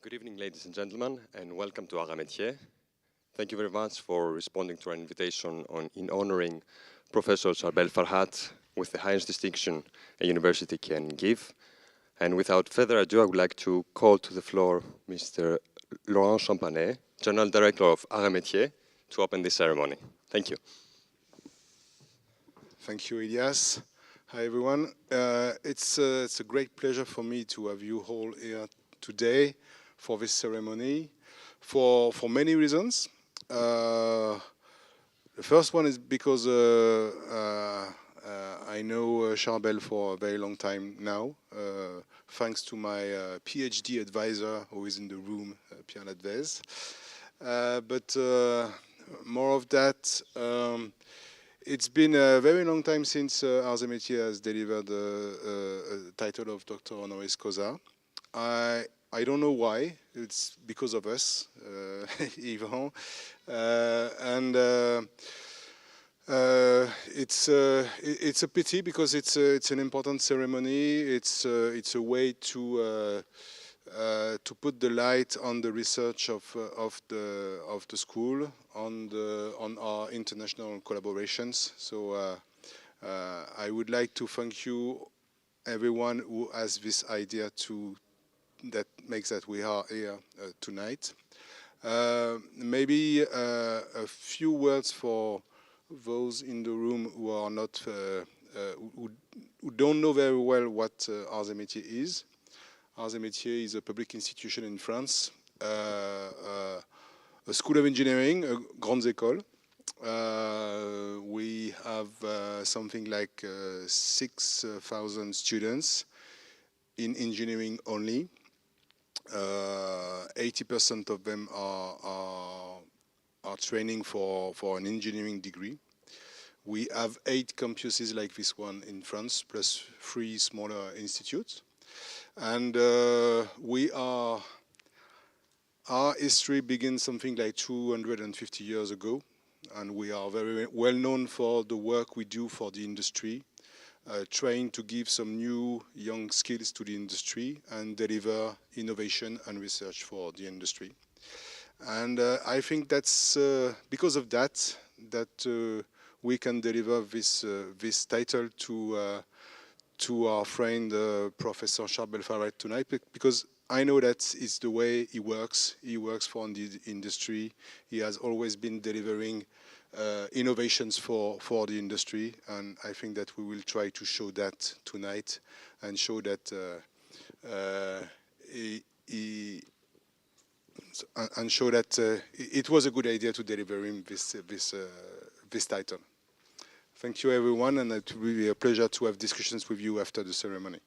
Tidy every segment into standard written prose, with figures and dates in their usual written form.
Good evening, ladies and gentlemen, and welcome to Métiers. Thank you very much for responding to our invitation in honoring Professor CHARBEL FARHAT with the highest distinction a university can give. And without further ado, I would like to call to the floor Mr. Laurent Champanet, General Director of Métiers, to open this ceremony. Thank you. Thank you, Elias. Hi, everyone. It's a great pleasure for me to have you all here today for this ceremony for many reasons. The first one is because I know Charbel for a very long time now, thanks to my PhD advisor who is in the room, Pierre Ladvez. But more of that, it's been a very long time since Métiers has delivered a title of Doctor Honoris Causa. I don't know why. It's because of us, Yvan. It's a pity because it's an important ceremony. It's a way to put the light on the research of the school, on our international collaborations. So I would like to thank you, everyone who has this idea that makes that we are here tonight. Maybe a few words for those in the room who are not who don't know very well what Métiers is. Métiers is a public institution in France, a school of engineering, a grande école. We have something like 6,000 students in engineering only. 80% of them are training for an engineering degree. We have 8 campuses like this one in France, plus 3 smaller institutes. And our history begins something like 250 years ago, and we are very well known for the work we do for the industry, trying to give some new young skills to the industry and deliver innovation and research for the industry. And I think that's because of that we can deliver this title to our friend Professor Charbel FARHAT tonight, because I know that it's the way he works. He works for the industry. He has always been delivering innovations for the industry, and I think that we will try to show that tonight and show that it was a good idea to deliver him this title. Thank you, everyone, and it will be a pleasure to have discussions with you after the ceremony.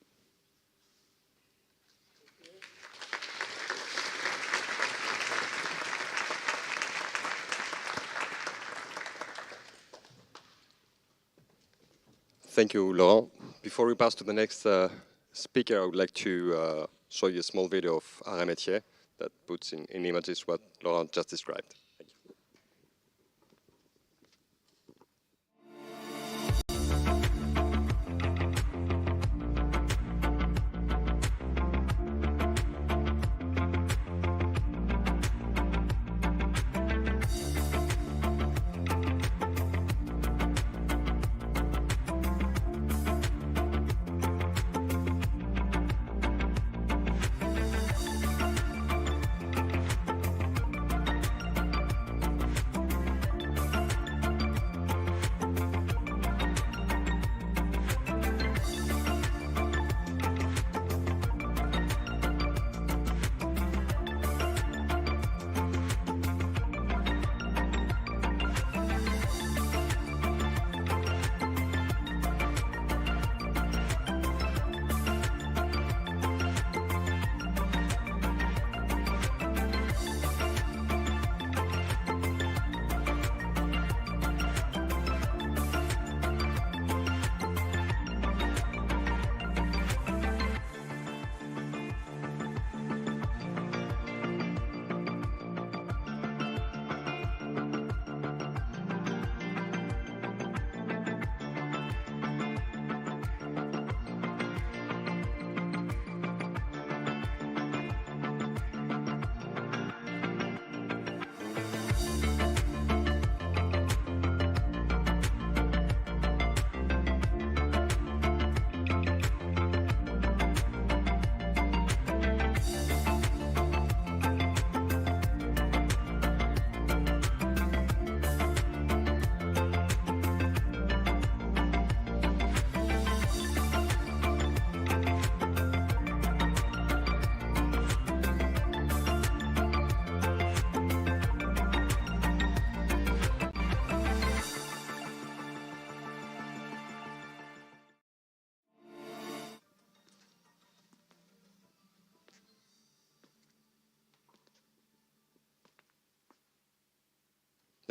Thank you, Laurent. Before we pass to the next speaker, I would like to show you a small video of Métiers that puts in images what Laurent just described. Thank you.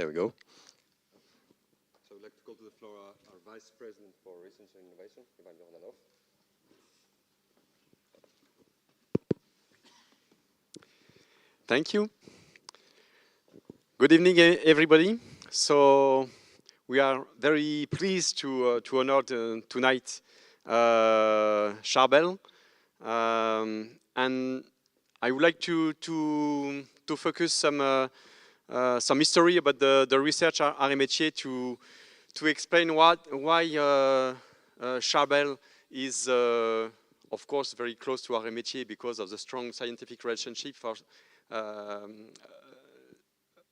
There we go. So I'd like to call to the floor our Vice President for Research and Innovation, Ivan Jordanov. Thank you. Good evening, everybody. So we are very pleased to honor tonight CHARBEL, and I would like to focus some history about the research at Métiers to explain why CHARBEL is of course very close to Métiers because of the strong scientific relationship for a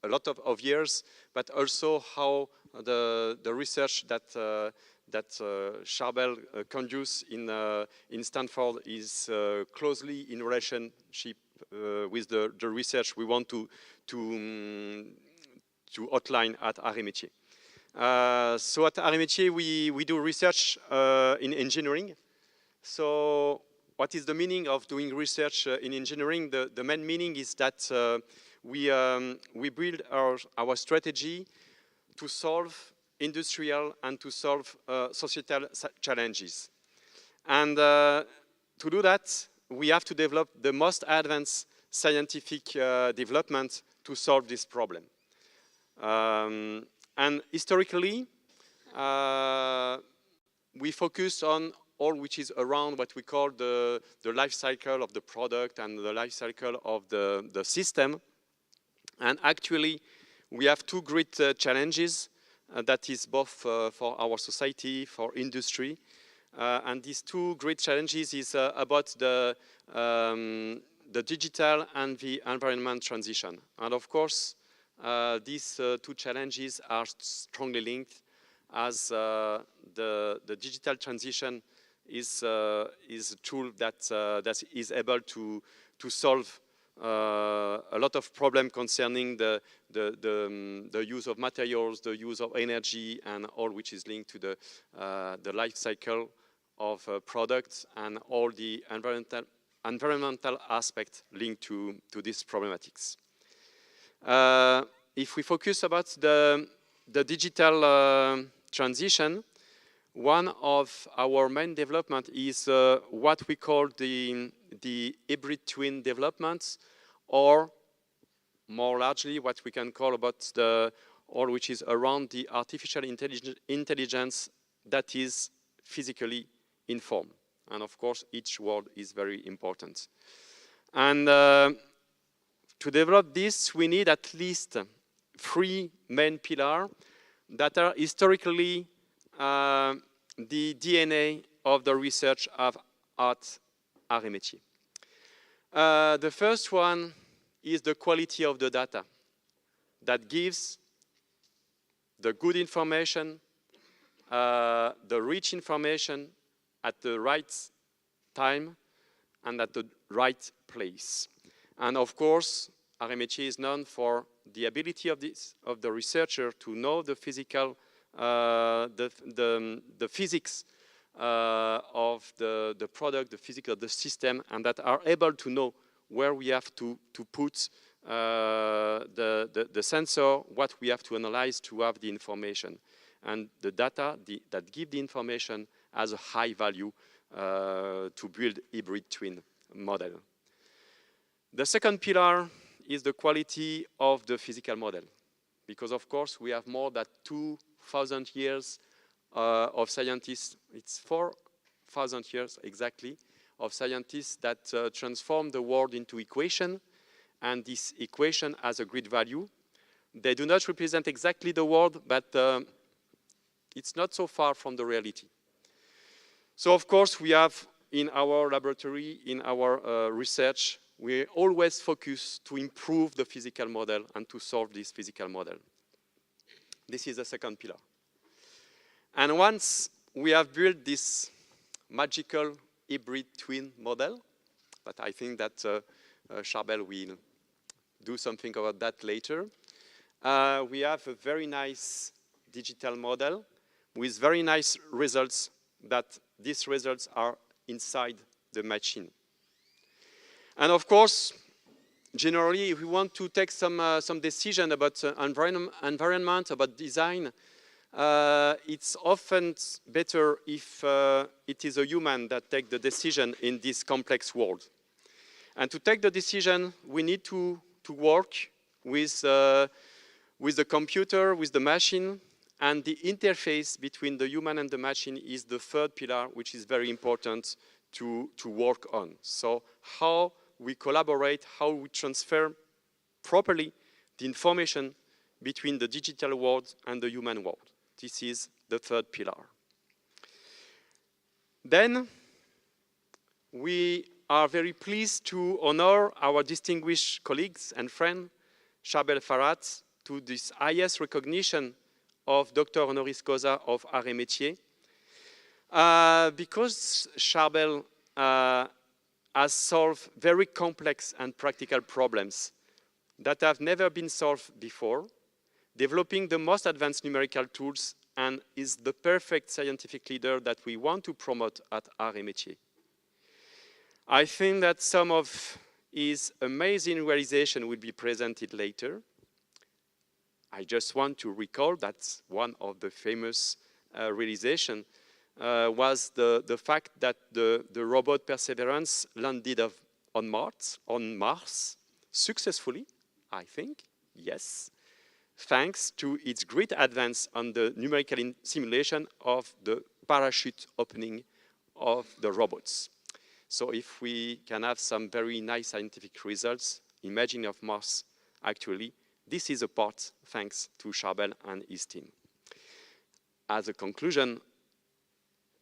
lot of years, but also how the research that CHARBEL conducts in Stanford is closely in relationship with the research we want to outline at Métiers. So at Métiers we do research in engineering. So what is the meaning of doing research in engineering? The main meaning is that we build our strategy to solve industrial and to solve societal challenges. And to do that, we have to develop the most advanced scientific development to solve this problem. And historically, we focus on all which is around what we call the life cycle of the product and the life cycle of the system. And actually, we have two great challenges that is both for our society, for industry. And these two great challenges is about the digital and the environment transition. And of course, these two challenges are strongly linked, as the digital transition is a tool that is able to solve a lot of problems concerning the use of materials, the use of energy, and all which is linked to the life cycle of products and all the environmental aspects linked to these problematics. If we focus about the digital transition, one of our main development is what we call the hybrid twin developments, or more largely what we can call about all which is around the artificial intelligence that is physically informed. And of course, each word is very important. And to develop this, we need at least three main pillars that are historically the DNA of the research at Métiers. The first one is the quality of the data that gives the good information, the rich information at the right time and at the right place. And of course, Métiers is known for the ability of the researcher to know the physical, the physics of the product, the physics of the system, and that are able to know where we have to put the sensor, what we have to analyze to have the information. And the data that give the information has a high value to build hybrid twin model. The second pillar is the quality of the physical model. Because of course we have more than 2,000 years of scientists, it's 4,000 years exactly, of scientists that transform the world into equation, and this equation has a great value. They do not represent exactly the world, but it's not so far from the reality. So of course we have in our laboratory, in our research, we always focus to improve the physical model and to solve this physical model. This is the second pillar. And once we have built this magical hybrid twin model, but I think that CHARBEL will do something about that later, we have a very nice digital model with very nice results, that these results are inside the machine. And of course, generally, if we want to take some decision about environment, about design, it's often better if it is a human that takes the decision in this complex world. And to take the decision, we need to work with the computer, with the machine, and the interface between the human and the machine is the third pillar, which is very important to work on. So how we collaborate, how we transfer properly the information between the digital world and the human world. This is the third pillar. Then we are very pleased to honor our distinguished colleagues and friend, CHARBEL FARHAT, to this highest recognition of Dr. Honoris Causa of Arts et Métiers. Because CHARBEL has solved very complex and practical problems that have never been solved before, developing the most advanced numerical tools, and is the perfect scientific leader that we want to promote at Arts et Métiers. I think that some of his amazing realization will be presented later. I just want to recall that one of the famous realization was the fact that the robot Perseverance landed on Mars successfully, I think, yes, thanks to its great advance on the numerical simulation of the parachute opening of the robots. So if we can have some very nice scientific results, imaging of Mars, actually, this is a part thanks to CHARBEL and his team. As a conclusion,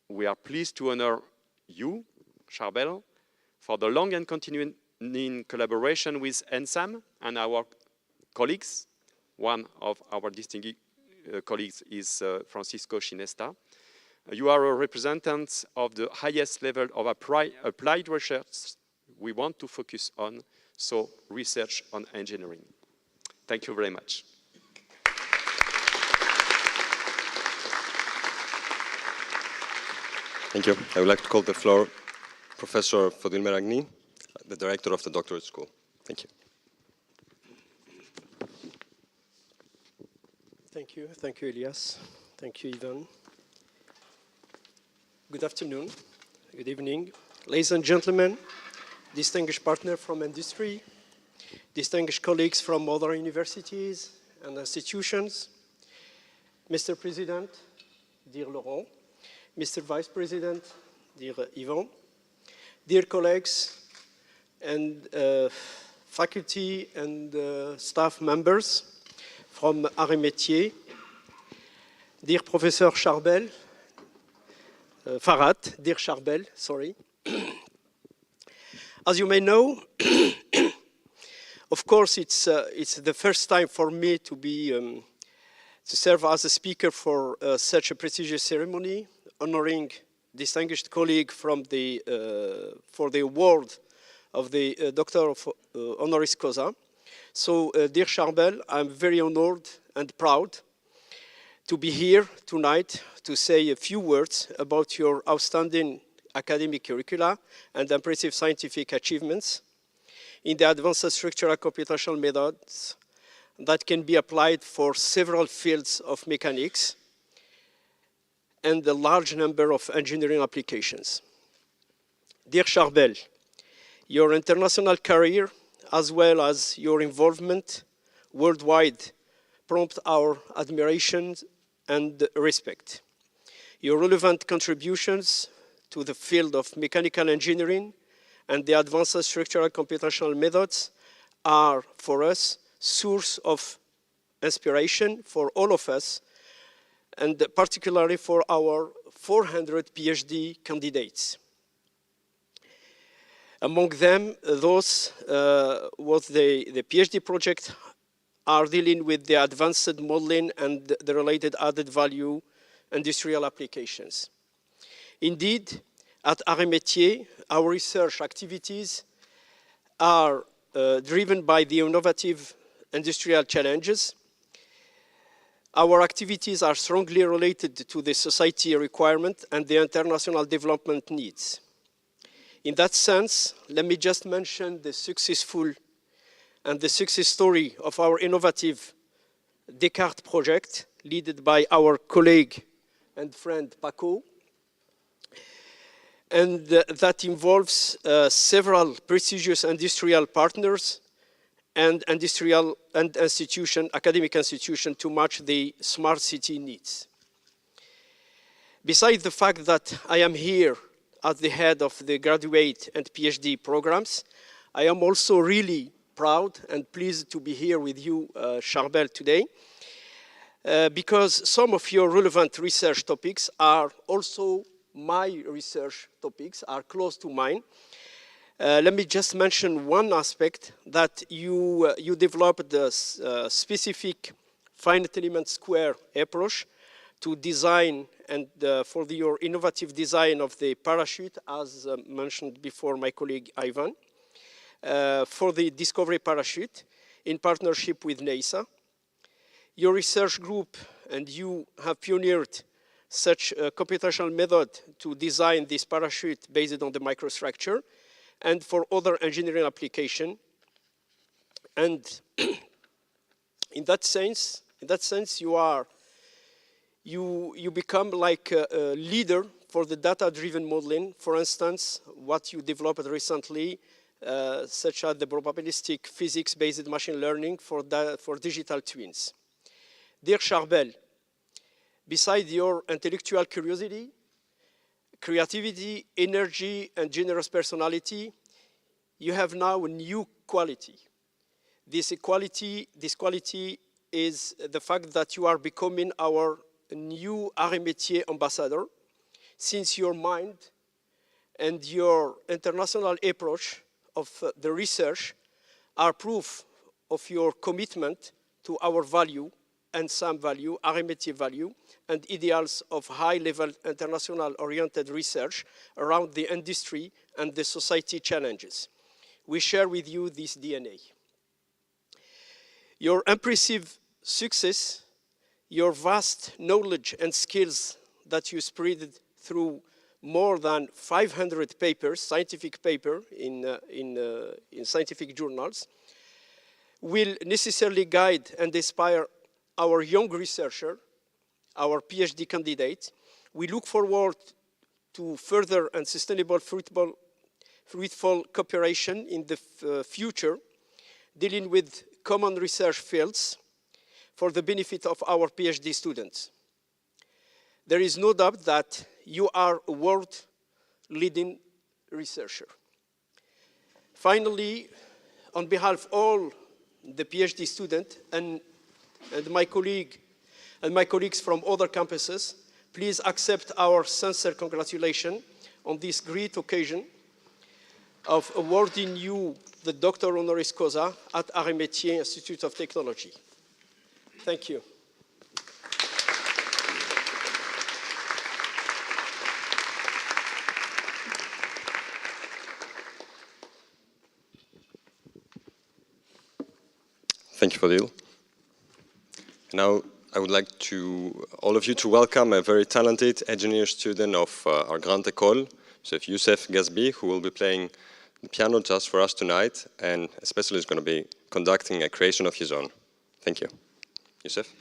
we are pleased to honor you, CHARBEL, for the long and continuing collaboration with ENSAM and our colleagues. One of our distinguished colleagues is Francisco Chinesta. You are a representative of the highest level of applied research we want to focus on, so research on engineering. Thank you very much. Thank you. I would like to call the floor Professor Fodil Meragni, the director of the doctorate school. Thank you. Thank you, Elias. Thank you, Ivan. Good afternoon, good evening. Ladies and gentlemen, distinguished partners from industry, distinguished colleagues from other universities and institutions, Mr. President, dear Laurent, Mr. Vice President, dear Ivan, dear colleagues and faculty and staff members from Arts et Métiers, dear Professor CHARBEL, FARHAT, dear CHARBEL, sorry. As you may know, of course, it's the first time for me to be to serve as a speaker for such a prestigious ceremony, honoring distinguished colleague from the for the award of the Doctor of Honoris Causa. So, dear CHARBEL, I'm very honored and proud to be here tonight to say a few words about your outstanding academic curricula and impressive scientific achievements in the advanced structural computational methods that can be applied for several fields of mechanics and a large number of engineering applications. Dear CHARBEL, your international career as well as your involvement worldwide prompt our admiration and respect. Your relevant contributions to the field of mechanical engineering and the advanced structural computational methods are, for us, source of inspiration for all of us, and particularly for our 400 PhD candidates. Among them, those with the PhD project are dealing with the advanced modeling and the related added value industrial applications. Indeed, at Arts et Métiers, our research activities are driven by the innovative industrial challenges. Our activities are strongly related to the society requirement and the international development needs. In that sense, let me just mention the successful and the success story of our innovative Descartes project, led by our colleague and friend Paco. And that involves several prestigious industrial partners and academic institution to match the smart city needs. Besides the fact that I am here as the head of the graduate and PhD programs, I am also really proud and pleased to be here with you, CHARBEL, today, because some of your relevant research topics are also my research topics, are close to mine. Let me just mention one aspect, that you developed a specific finite element square approach to design and for your innovative design of the parachute, as mentioned before my colleague Ivan, for the Discovery parachute in partnership with NASA. Your research group and you have pioneered such a computational method to design this parachute based on the microstructure and for other engineering application. And in that sense, you become like a leader for the data-driven modeling. For instance, what you developed recently, such as the probabilistic physics-based machine learning for digital twins. Dear CHARBEL, besides your intellectual curiosity, creativity, energy, and generous personality, you have now a new quality. This quality is the fact that you are becoming our new Métiers ambassador, since your mind and your international approach of the research are proof of your commitment to our value and some value, Métiers value, and ideals of high-level international-oriented research around the industry and the society challenges. We share with you this DNA. Your impressive success, your vast knowledge and skills that you spread through more than 500 papers, scientific papers in scientific journals, will necessarily guide and inspire our young researcher, our PhD candidate. We look forward to further and sustainable, fruitful cooperation in the future, dealing with common research fields for the benefit of our PhD students. There is no doubt that you are a world-leading researcher. Finally, on behalf of all the PhD students and my colleagues from other campuses, please accept our sincere congratulations on this great occasion of awarding you the Doctor Honoris Causa at Métiers Institute of Technology. Thank you. Thank you, Fadil. Now, I would like all of you to welcome a very talented engineer student of our Grande École, Youssef Gazbi, who will be playing the piano just for us tonight, and especially is going to be conducting a creation of his own. Thank you. Youssef?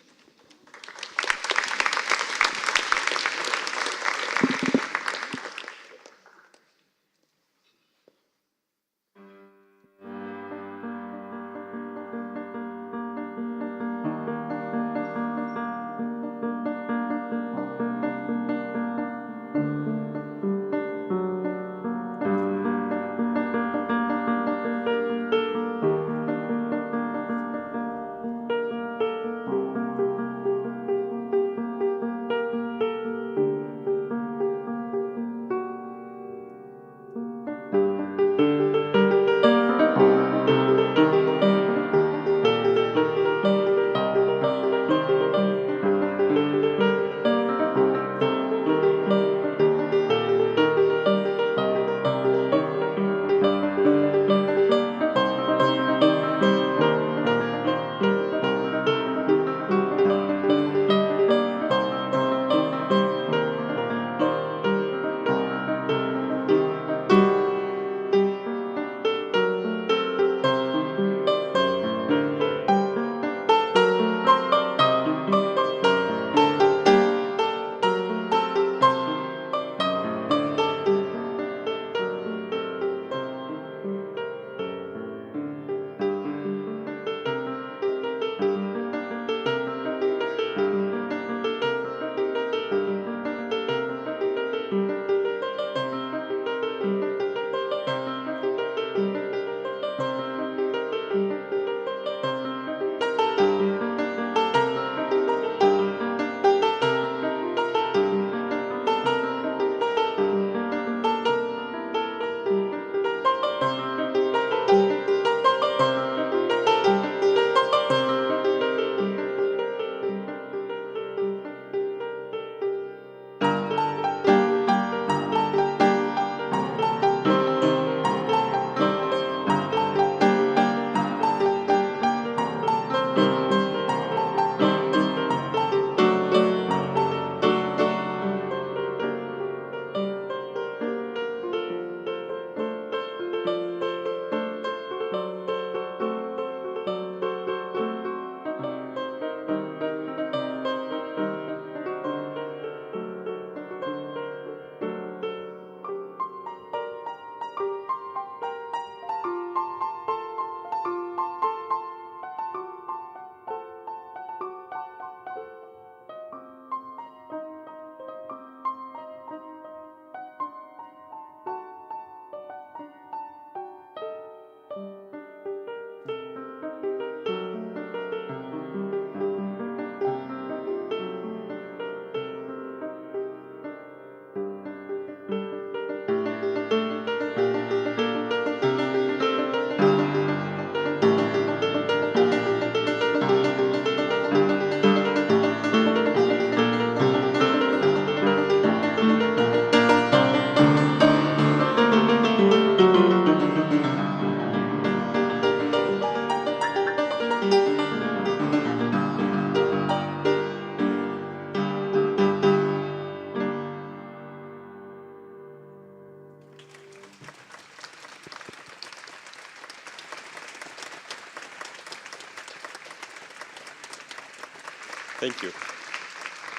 Thank you.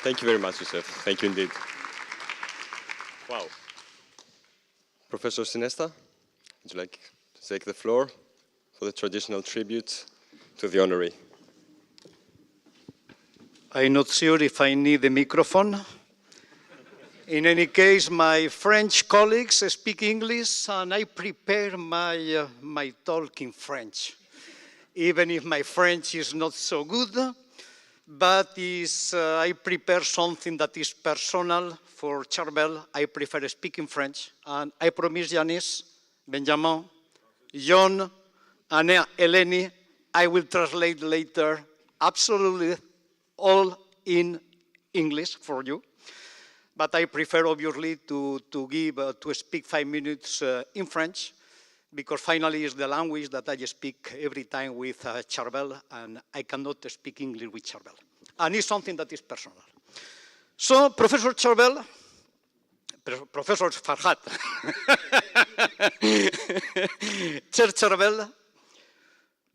Thank you very much, Joseph. Thank you indeed. Wow. Professor Sinesta, would you like to take the floor for the traditional tribute to the honoree? I'm not sure if I need the microphone. In any case, my French colleagues speak English, and I prepare my talk in French, even if my French is not so good. But I prepare something that is personal for CHARBEL. I prefer speaking French. And I promise Yanis, Benjamin, John, and Eleni, I will translate later absolutely all in English for you. But I prefer, obviously, to speak 5 minutes in French, because finally it's the language that I speak every time with CHARBEL, and I cannot speak English with CHARBEL. And it's something that is personal. So, Professor CHARBEL, Professor FARHAT, Cher CHARBEL,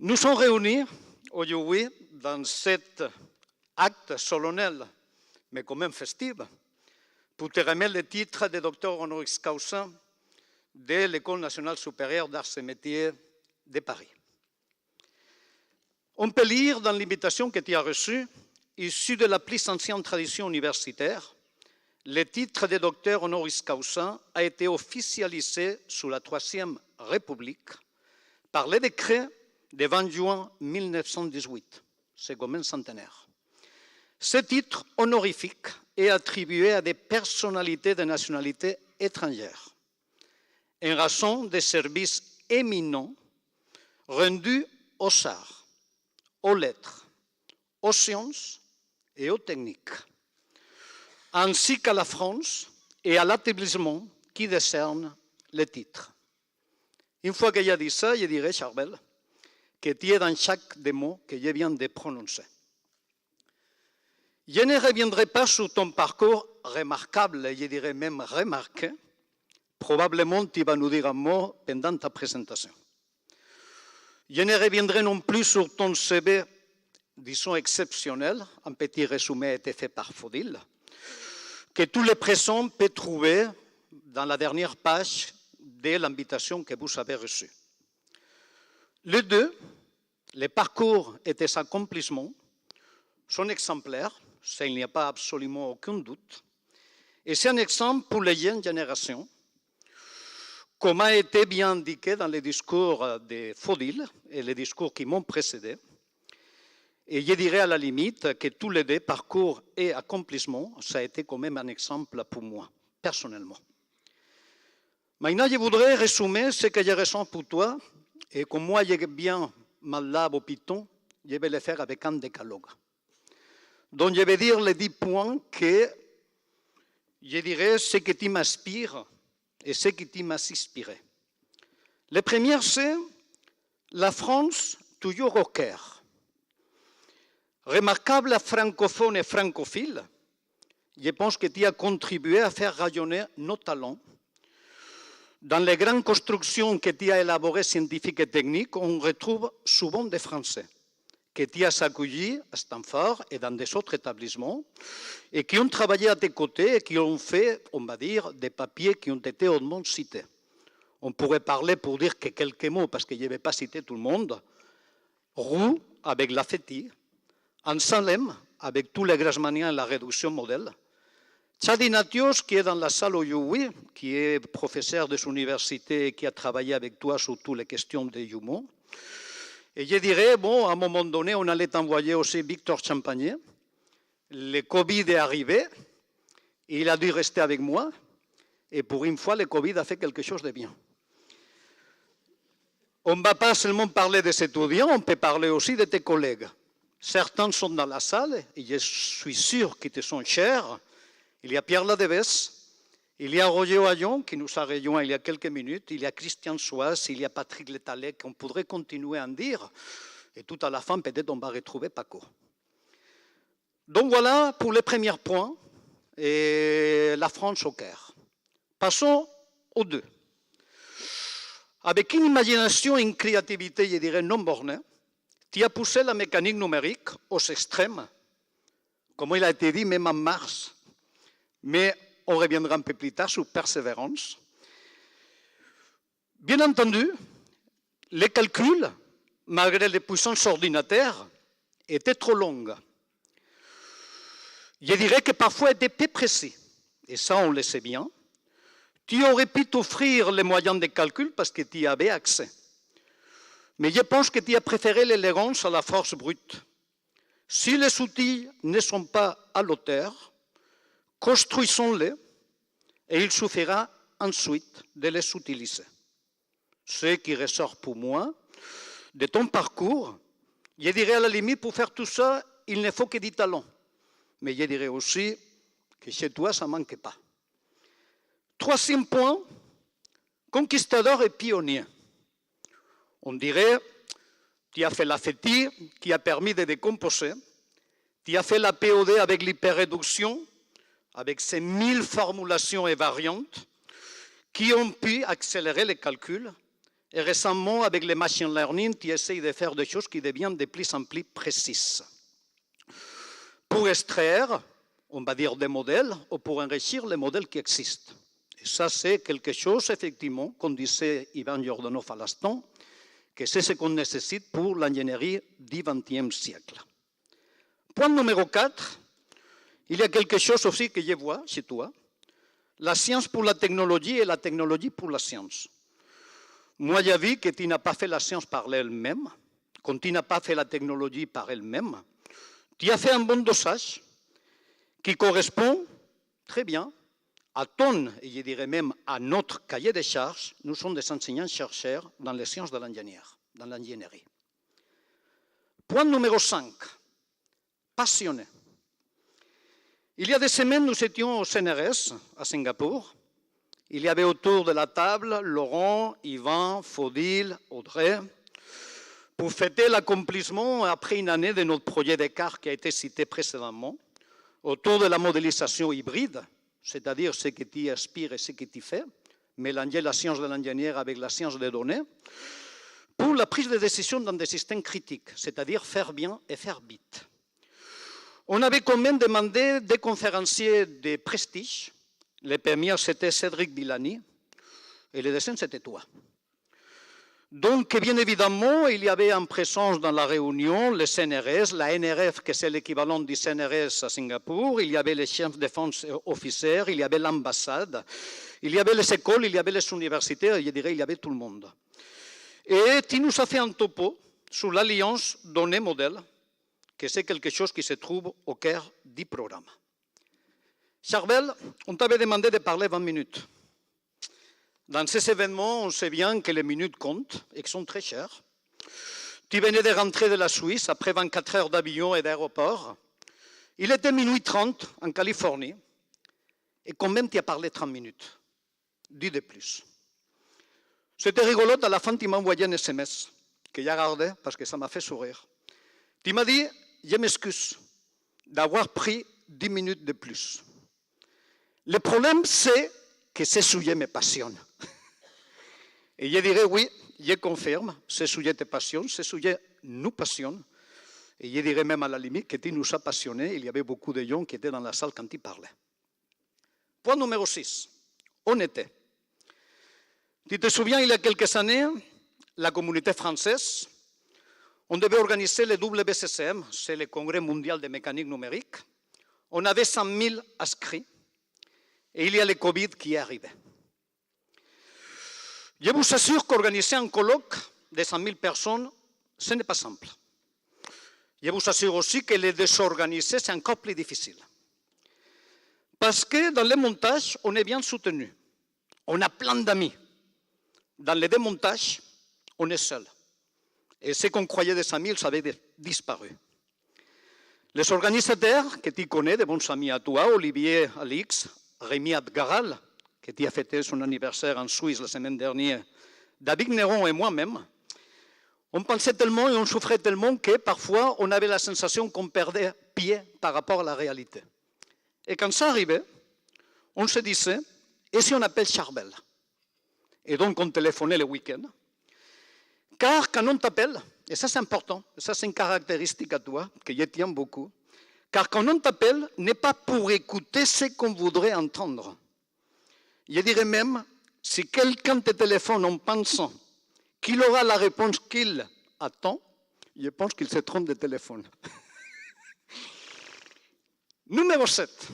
nous sommes réunis aujourd'hui dans cet acte solennel, mais quand même festif, pour te remettre le titre de docteur Honoris Causa de l'École nationale supérieure d'arts et métiers de Paris. On peut lire dans l'invitation que tu as reçue, issue de la plus ancienne tradition universitaire, le titre de docteur Honoris Causa a été officialisé sous la Troisième République par le décret de 20 juin 1918. C'est comme un centenaire. Ce titre honorifique est attribué à des personnalités de nationalité étrangère, en raison des services éminents rendus aux arts, aux lettres, aux sciences et aux techniques, ainsi qu'à la France et à l'établissement qui décerne le titre. Une fois que j'ai dit ça, je dirais, CHARBEL, que tu es dans chaque des mots que je viens de prononcer. Je ne reviendrai pas sur ton parcours remarquable, je dirais même remarqué. Probablement, tu vas nous dire un mot pendant ta présentation. Je ne reviendrai non plus sur ton CV, disons, exceptionnel. Un petit résumé a été fait par Faudil, que tous les présents peuvent trouver dans la dernière page de l'invitation que vous avez reçue. Les deux, les parcours et tes accomplissements, sont exemplaires, ça, il n'y a pas absolument aucun doute. Et c'est un exemple pour les jeunes générations, comme a été bien indiqué dans les discours de Faudil et les discours qui m'ont précédé. Et je dirais à la limite que tous les deux, parcours et accomplissements, ça a été quand même un exemple pour moi, personnellement. Maintenant, je voudrais résumer ce que je ressens pour toi. Et comme moi, j'ai bien malade au piton, je vais le faire avec un décalogue. Donc, je vais dire les 10 points que je dirais ce qui tu m'inspire et ce qui tu m'as inspiré. Le premier, c'est la France toujours au cœur. Remarquable francophone et francophile, je pense que tu as contribué à faire rayonner nos talents. Dans les grandes constructions que tu as élaborées, scientifiques et techniques, on retrouve souvent des Français que tu as accueillis à Stanford et dans des autres établissements et qui ont travaillé à tes côtés et qui ont fait, on va dire, des papiers qui ont été hautement cités. On pourrait parler pour dire que quelques mots, parce que je ne vais pas citer tout le monde. Roux avec Lafetti, Ansalem avec tous les Grassmanniens et la réduction modèle, Chadinatios, qui est dans la salle aujourd'hui, qui est professeur de l'université et qui a travaillé avec toi sur toutes les questions de humour. Et je dirais, bon, à un moment donné, on allait envoyer aussi Victor Champagné. Le Covid est arrivé, il a dû rester avec moi, et pour une fois, le Covid a fait quelque chose de bien. On ne va pas seulement parler des étudiants, on peut parler aussi de tes collègues. Certains sont dans la salle, et je suis sûr qu'ils te sont chers. Il y a Pierre Ladevès, il y a Roger Oyon qui nous a rejoint il y a quelques minutes, il y a Christian Soise, il y a Patrick Letalec, on pourrait continuer à en dire, et tout à la fin, peut-être on va retrouver Paco. Donc voilà pour le premier point, et la France au cœur. Passons aux deux. Avec une imagination et une créativité, je dirais, non bornée, tu as poussé la mécanique numérique aux extrêmes comme il a été dit, même en Mars. Mais on reviendra un peu plus tard sur persévérance. Bien entendu, les calculs, malgré les puissances ordinateurs, étaient trop longues. Je dirais que parfois étaient peu précis. Et ça, on le sait bien. Tu aurais pu t'offrir les moyens de calcul parce que tu y avais accès. Mais je pense que tu as préféré l'élégance à la force brute. Si les outils ne sont pas à l'auteur, construisons-les et il suffira ensuite de les utiliser. Ce qui ressort pour moi de ton parcours, je dirais à la limite, pour faire tout ça, il ne faut que du talent. Mais je dirais aussi que chez toi, ça ne manque pas. Troisième point, conquistador et pionnier. On dirait, tu as fait la FETI qui a permis de décomposer, tu as fait la POD avec l'hyperréduction, avec ces 1000 formulations et variantes qui ont pu accélérer les calculs. Et récemment, avec le machine learning, tu essayes de faire des choses qui deviennent de plus en plus précises. Pour extraire, on va dire, des modèles ou pour enrichir les modèles qui existent. Et ça, c'est quelque chose, effectivement, comme disait Ivan Jordanov à l'instant, que c'est ce qu'on nécessite pour l'ingénierie du XXe siècle. Point numéro 4, il y a quelque chose aussi que je vois chez toi, la science pour la technologie et la technologie pour la science. Moi, j'ai vu que tu n'as pas fait la science par elle-même, quand tu n'as pas fait la technologie par elle-même, tu as fait un bon dosage qui correspond très bien à ton, et je dirais même à notre cahier de charges. Nous sommes des enseignants-chercheurs dans les sciences de l'ingénierie. Point numéro 5, passionné. Il y a des semaines, nous étions au CNRS à Singapour. Il y avait autour de la table Laurent, Yvan, Faudil, Audrey, pour fêter l'accomplissement après une année de notre projet d'écart qui a été cité précédemment, autour de la modélisation hybride, c'est-à-dire ce que tu aspires et ce que tu fais, mélanger la science de l'ingénieur avec la science des données, pour la prise de décision dans des systèmes critiques, c'est-à-dire faire bien et faire vite. On avait quand même demandé des conférenciers de prestige. Le premier, c'était Cédric Villani, et le deuxième, c'était toi. Donc, bien évidemment, il y avait en présence dans la réunion le CNRS, la NRF, que c'est l'équivalent du CNRS à Singapour, il y avait les chefs de défense officiers, il y avait l'ambassade, il y avait les écoles, il y avait les universités, je dirais, il y avait tout le monde. Et tu nous as fait un topo sur l'alliance données-modèles, que c'est quelque chose qui se trouve au cœur du programme. Charbel, on t'avait demandé de parler 20 minutes. Dans ces événements, on sait bien que les minutes comptent et qu'elles sont très chères. Tu venais de rentrer de la Suisse après 24 heures d'avion et d'aéroport. Il était minuit 30 en Californie et quand même tu as parlé 30 minutes. Dis de plus. C'était rigolo, à la fin tu m'as envoyé un SMS que j'ai gardé parce que ça m'a fait sourire. Tu m'as dit, je m'excuse d'avoir pris 10 minutes de plus. Le problème, c'est que ce sujet me passionne. Et je dirais, oui, je confirme, ce sujet te passionne, ce sujet nous passionne. Et je dirais même à la limite que tu nous as passionnés. Il y avait beaucoup de gens qui étaient dans la salle quand tu parlais. Point numéro 6, honnêteté. Tu te souviens, il y a quelques années, la communauté française, on devait organiser le WCCM, c'est le Congrès mondial de mécanique numérique. On avait 100 000 inscrits. Et il y a le Covid qui est arrivé. Je vous assure qu'organiser un colloque de 100 000 personnes, ce n'est pas simple. Je vous assure aussi que le désorganiser, c'est encore plus difficile. Parce que dans le montage, on est bien soutenu. On a plein d'amis. Dans le démontage, on est seul. Et ce qu'on croyait des 100 000, ça avait disparu. Les organisateurs que tu connais, de bons amis à toi, Olivier, Alix, Rémi Adgaral, qui a fêté son anniversaire en Suisse la semaine dernière, David Néron et moi-même, on pensait tellement et on souffrait tellement que parfois on avait la sensation qu'on perdait pied par rapport à la réalité. Et quand ça arrivait, on se disait, et si on appelle Charbel? Et donc on téléphonait le week-end. Car quand on t'appelle, et ça c'est important, ça c'est une caractéristique à toi, que je tiens beaucoup, Car quand on t'appelle, n'est pas pour écouter ce qu'on voudrait entendre. Je dirais même, si quelqu'un te téléphone en pensant qu'il aura la réponse qu'il attend, je pense qu'il se trompe de téléphone. Numéro 7.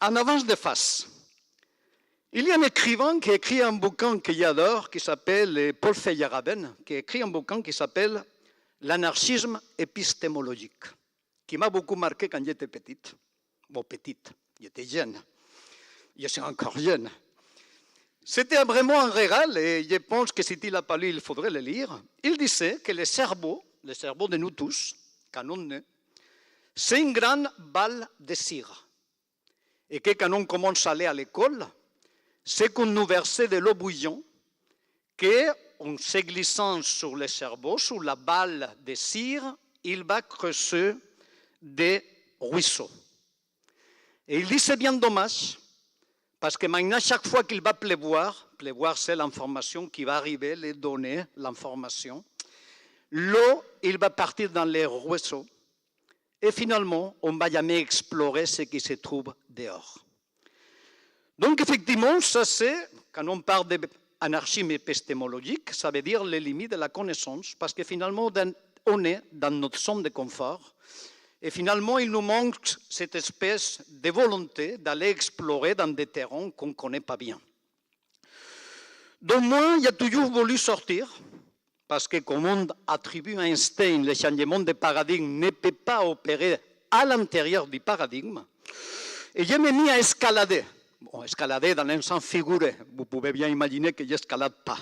En avance de face. Il y a un écrivain qui écrit un bouquin que j'adore, qui s'appelle Paul Feyerabend, qui écrit un bouquin qui s'appelle L'anarchisme épistémologique, qui m'a beaucoup marqué quand j'étais petite. Bon, petite, j'étais jeune. Je suis encore jeune. C'était vraiment un régal et je pense que si tu ne l'as pas lu, il faudrait le lire. Il disait que le cerveau de nous tous, quand on est, c'est une grande balle de cire. Et que quand on commence à aller à l'école, c'est qu'on nous versait de l'eau bouillante, qu'en se glissant sur le cerveau, sur la balle de cire, il va creuser des ruisseaux. Et il dit c'est bien dommage, parce que maintenant, chaque fois qu'il va pleuvoir c'est l'information qui va arriver, les données, l'information, l'eau, il va partir dans les ruisseaux. Et finalement, on ne va jamais explorer ce qui se trouve dehors. Donc, effectivement, ça c'est, quand on parle d'anarchisme épistémologique, ça veut dire les limites de la connaissance, parce que finalement, on est dans notre zone de confort, et finalement, il nous manque cette espèce de volonté d'aller explorer dans des terrains qu'on ne connaît pas bien. Donc, moi, j'ai toujours voulu sortir, parce que comme on attribue à Einstein, le changement de paradigme ne peut pas opérer à l'intérieur du paradigme, et je me mis à escalader. Bon, escalader dans un sens figuré, vous pouvez bien imaginer que je n'escalade pas.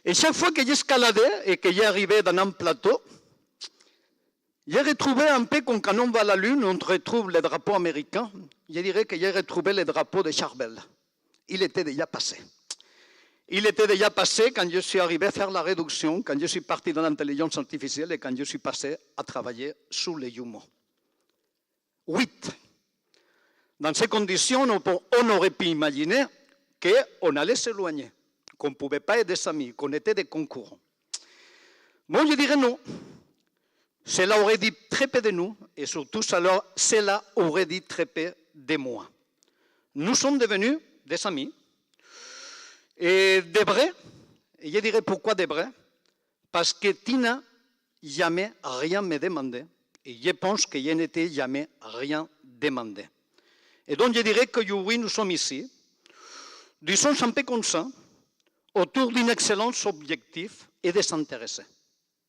Et chaque fois que j'escaladais et que j'arrivais dans un plateau, j'ai retrouvé un peu comme quand on va à la Lune, on retrouve les drapeaux américains. Je dirais que j'ai retrouvé le drapeau de CHARBEL. Il était déjà passé. Il était déjà passé quand je suis arrivé à faire la réduction, quand je suis parti dans l'intelligence artificielle et quand je suis passé à travailler sur les jumeaux. 8. Dans ces conditions, on aurait pu imaginer qu'on allait s'éloigner, qu'on ne pouvait pas être des amis, qu'on était des concurrents. Moi, je dirais non. Cela aurait dit très peu de nous, et surtout, cela aurait dit très peu de moi. Nous sommes devenus des amis, et des vrais, et je dirais pourquoi des vrais, parce que tu n'as jamais rien me demandé, et je pense que je n'étais jamais rien demandé. Et donc, je dirais que oui, nous sommes ici, disons un peu comme ça, autour d'une excellence objective et désintéressée.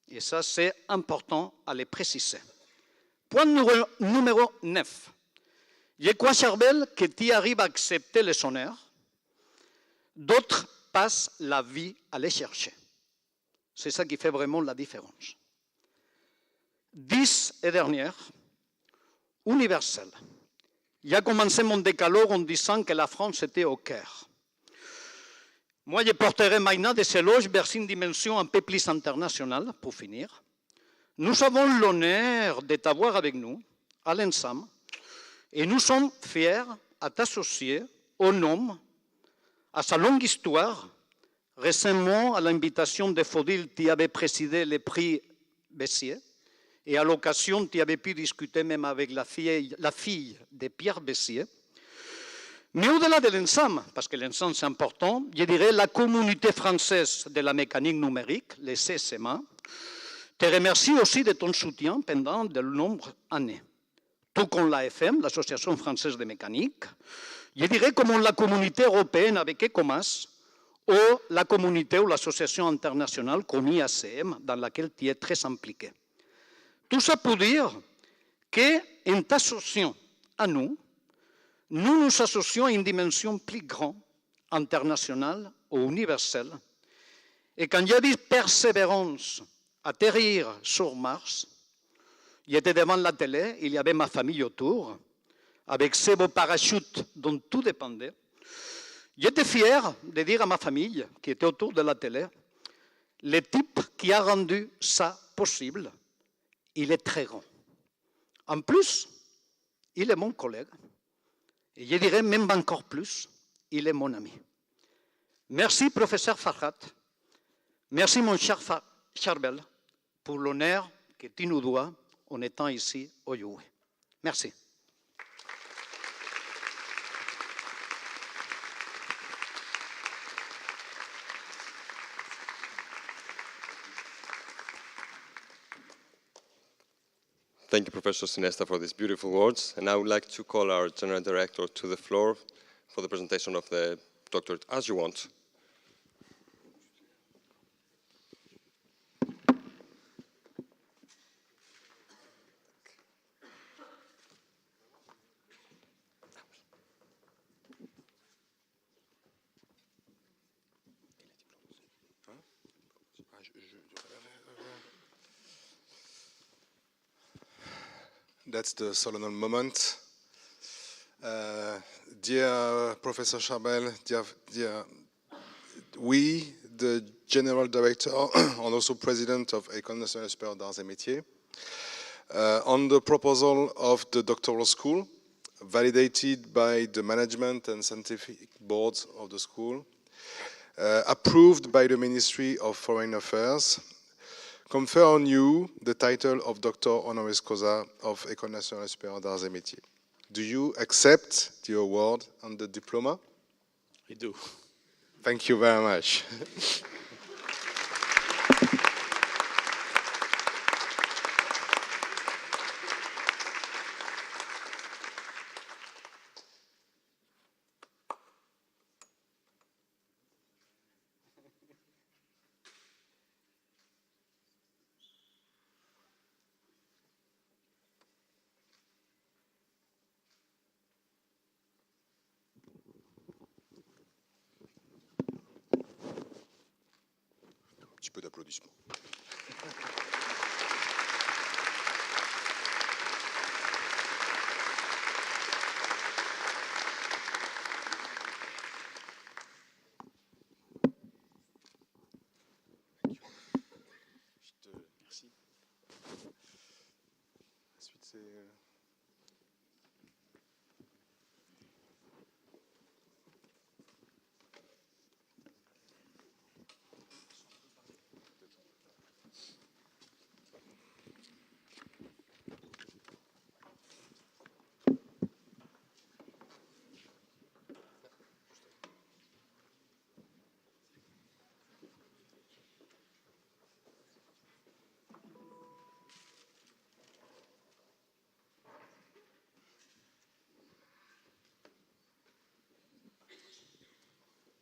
Et ça, c'est important à le préciser. Point numéro 9. Je crois, CHARBEL, que tu arrives à accepter les honneurs. D'autres passent la vie à les chercher. C'est ça qui fait vraiment la différence. 10 et dernière, universel. J'ai commencé mon décalogue en disant que la France était au cœur. Moi, je porterai maintenant des éloges vers une dimension un peu plus internationale, pour finir. Nous avons l'honneur de t'avoir avec nous, à l'ENSAM, et nous sommes fiers à t'associer au nom, à sa longue histoire. Récemment, à l'invitation de Faudil, tu avais présidé le prix Bessier. Et à l'occasion, tu avais pu discuter même avec la fille de Pierre Bessier. Mais au-delà de l'ENSAM, parce que l'ENSAM c'est important, je dirais la communauté française de la mécanique numérique, le CSMA, te remercie aussi de ton soutien pendant de nombreuses années. Tout comme l'AFM, l'Association française de mécanique, je dirais comme la communauté européenne avec ECOMAS, ou la communauté ou l'association internationale comme IACM, dans laquelle tu es très impliqué. Tout ça pour dire qu'en t'associant à nous, nous nous associons à une dimension plus grande, internationale ou universelle. Et quand j'ai vu Persévérance atterrir sur Mars, j'étais devant la télé, il y avait ma famille autour, avec ces beaux parachutes dont tout dépendait. J'étais fier de dire à ma famille, qui était autour de la télé, le type qui a rendu ça possible, il est très grand. En plus, il est mon collègue. Et je dirais même encore plus, il est mon ami. Merci, professeur FARHAT. Merci, mon cher CHARBEL, pour l'honneur que tu nous dois en étant ici aujourd'hui. Merci. Thank you, Professor Sinesta, for these beautiful words. And I would like to call our General Director to the floor for the presentation of the doctorate, as you want. That's the solemn moment. Dear Professor Charbel, we, the General Director and also President of École Nationale Supérieure d'Arts et Métiers, on the proposal of the doctoral school, validated by the management and scientific boards of the school, approved by the Ministry of Foreign Affairs, confer on you the title of Doctor Honoris Causa of École Nationale Supérieure d'Arts et Métiers. Do you accept the award and the diploma? I do. Thank you very much. Un petit peu d'applaudissements. Merci. Ensuite, c'est...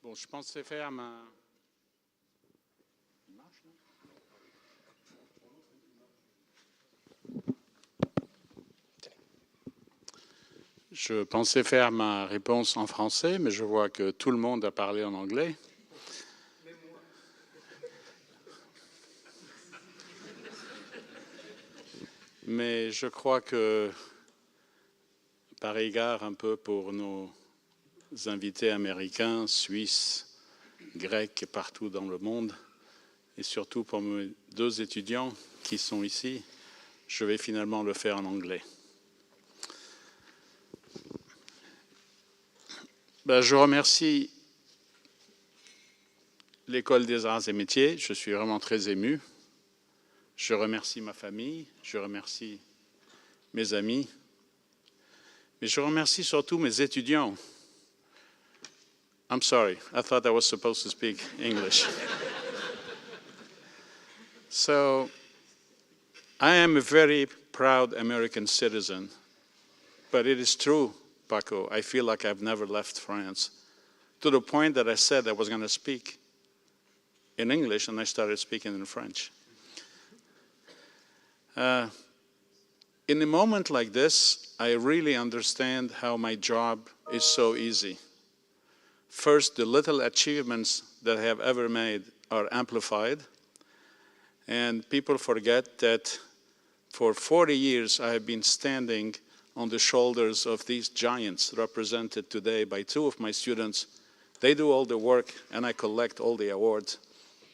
Bon, je pensais faire ma... Il marche, là? Je pensais faire ma réponse en français, mais je vois que tout le monde a parlé en anglais. Mais je crois que, par égard un peu pour nos invités américains, suisses, grecs et partout dans le monde, et surtout pour mes deux étudiants qui sont ici, je vais finalement le faire en anglais. Je remercie l'École des Arts et Métiers, je suis vraiment très ému. Je remercie ma famille, je remercie mes amis, mais je remercie surtout mes étudiants. I'm sorry, I thought I was supposed to speak English. So, I am a very proud American citizen, but it is true, Paco, I feel like I've never left France, to the point that I said I was going to speak in English and I started speaking in French. In a moment like this, I really understand how my job is so easy. First, the little achievements that I have ever made are amplified, and people forget that for 40 years I have been standing on the shoulders of these giants represented today by two of my students. They do all the work and I collect all the awards.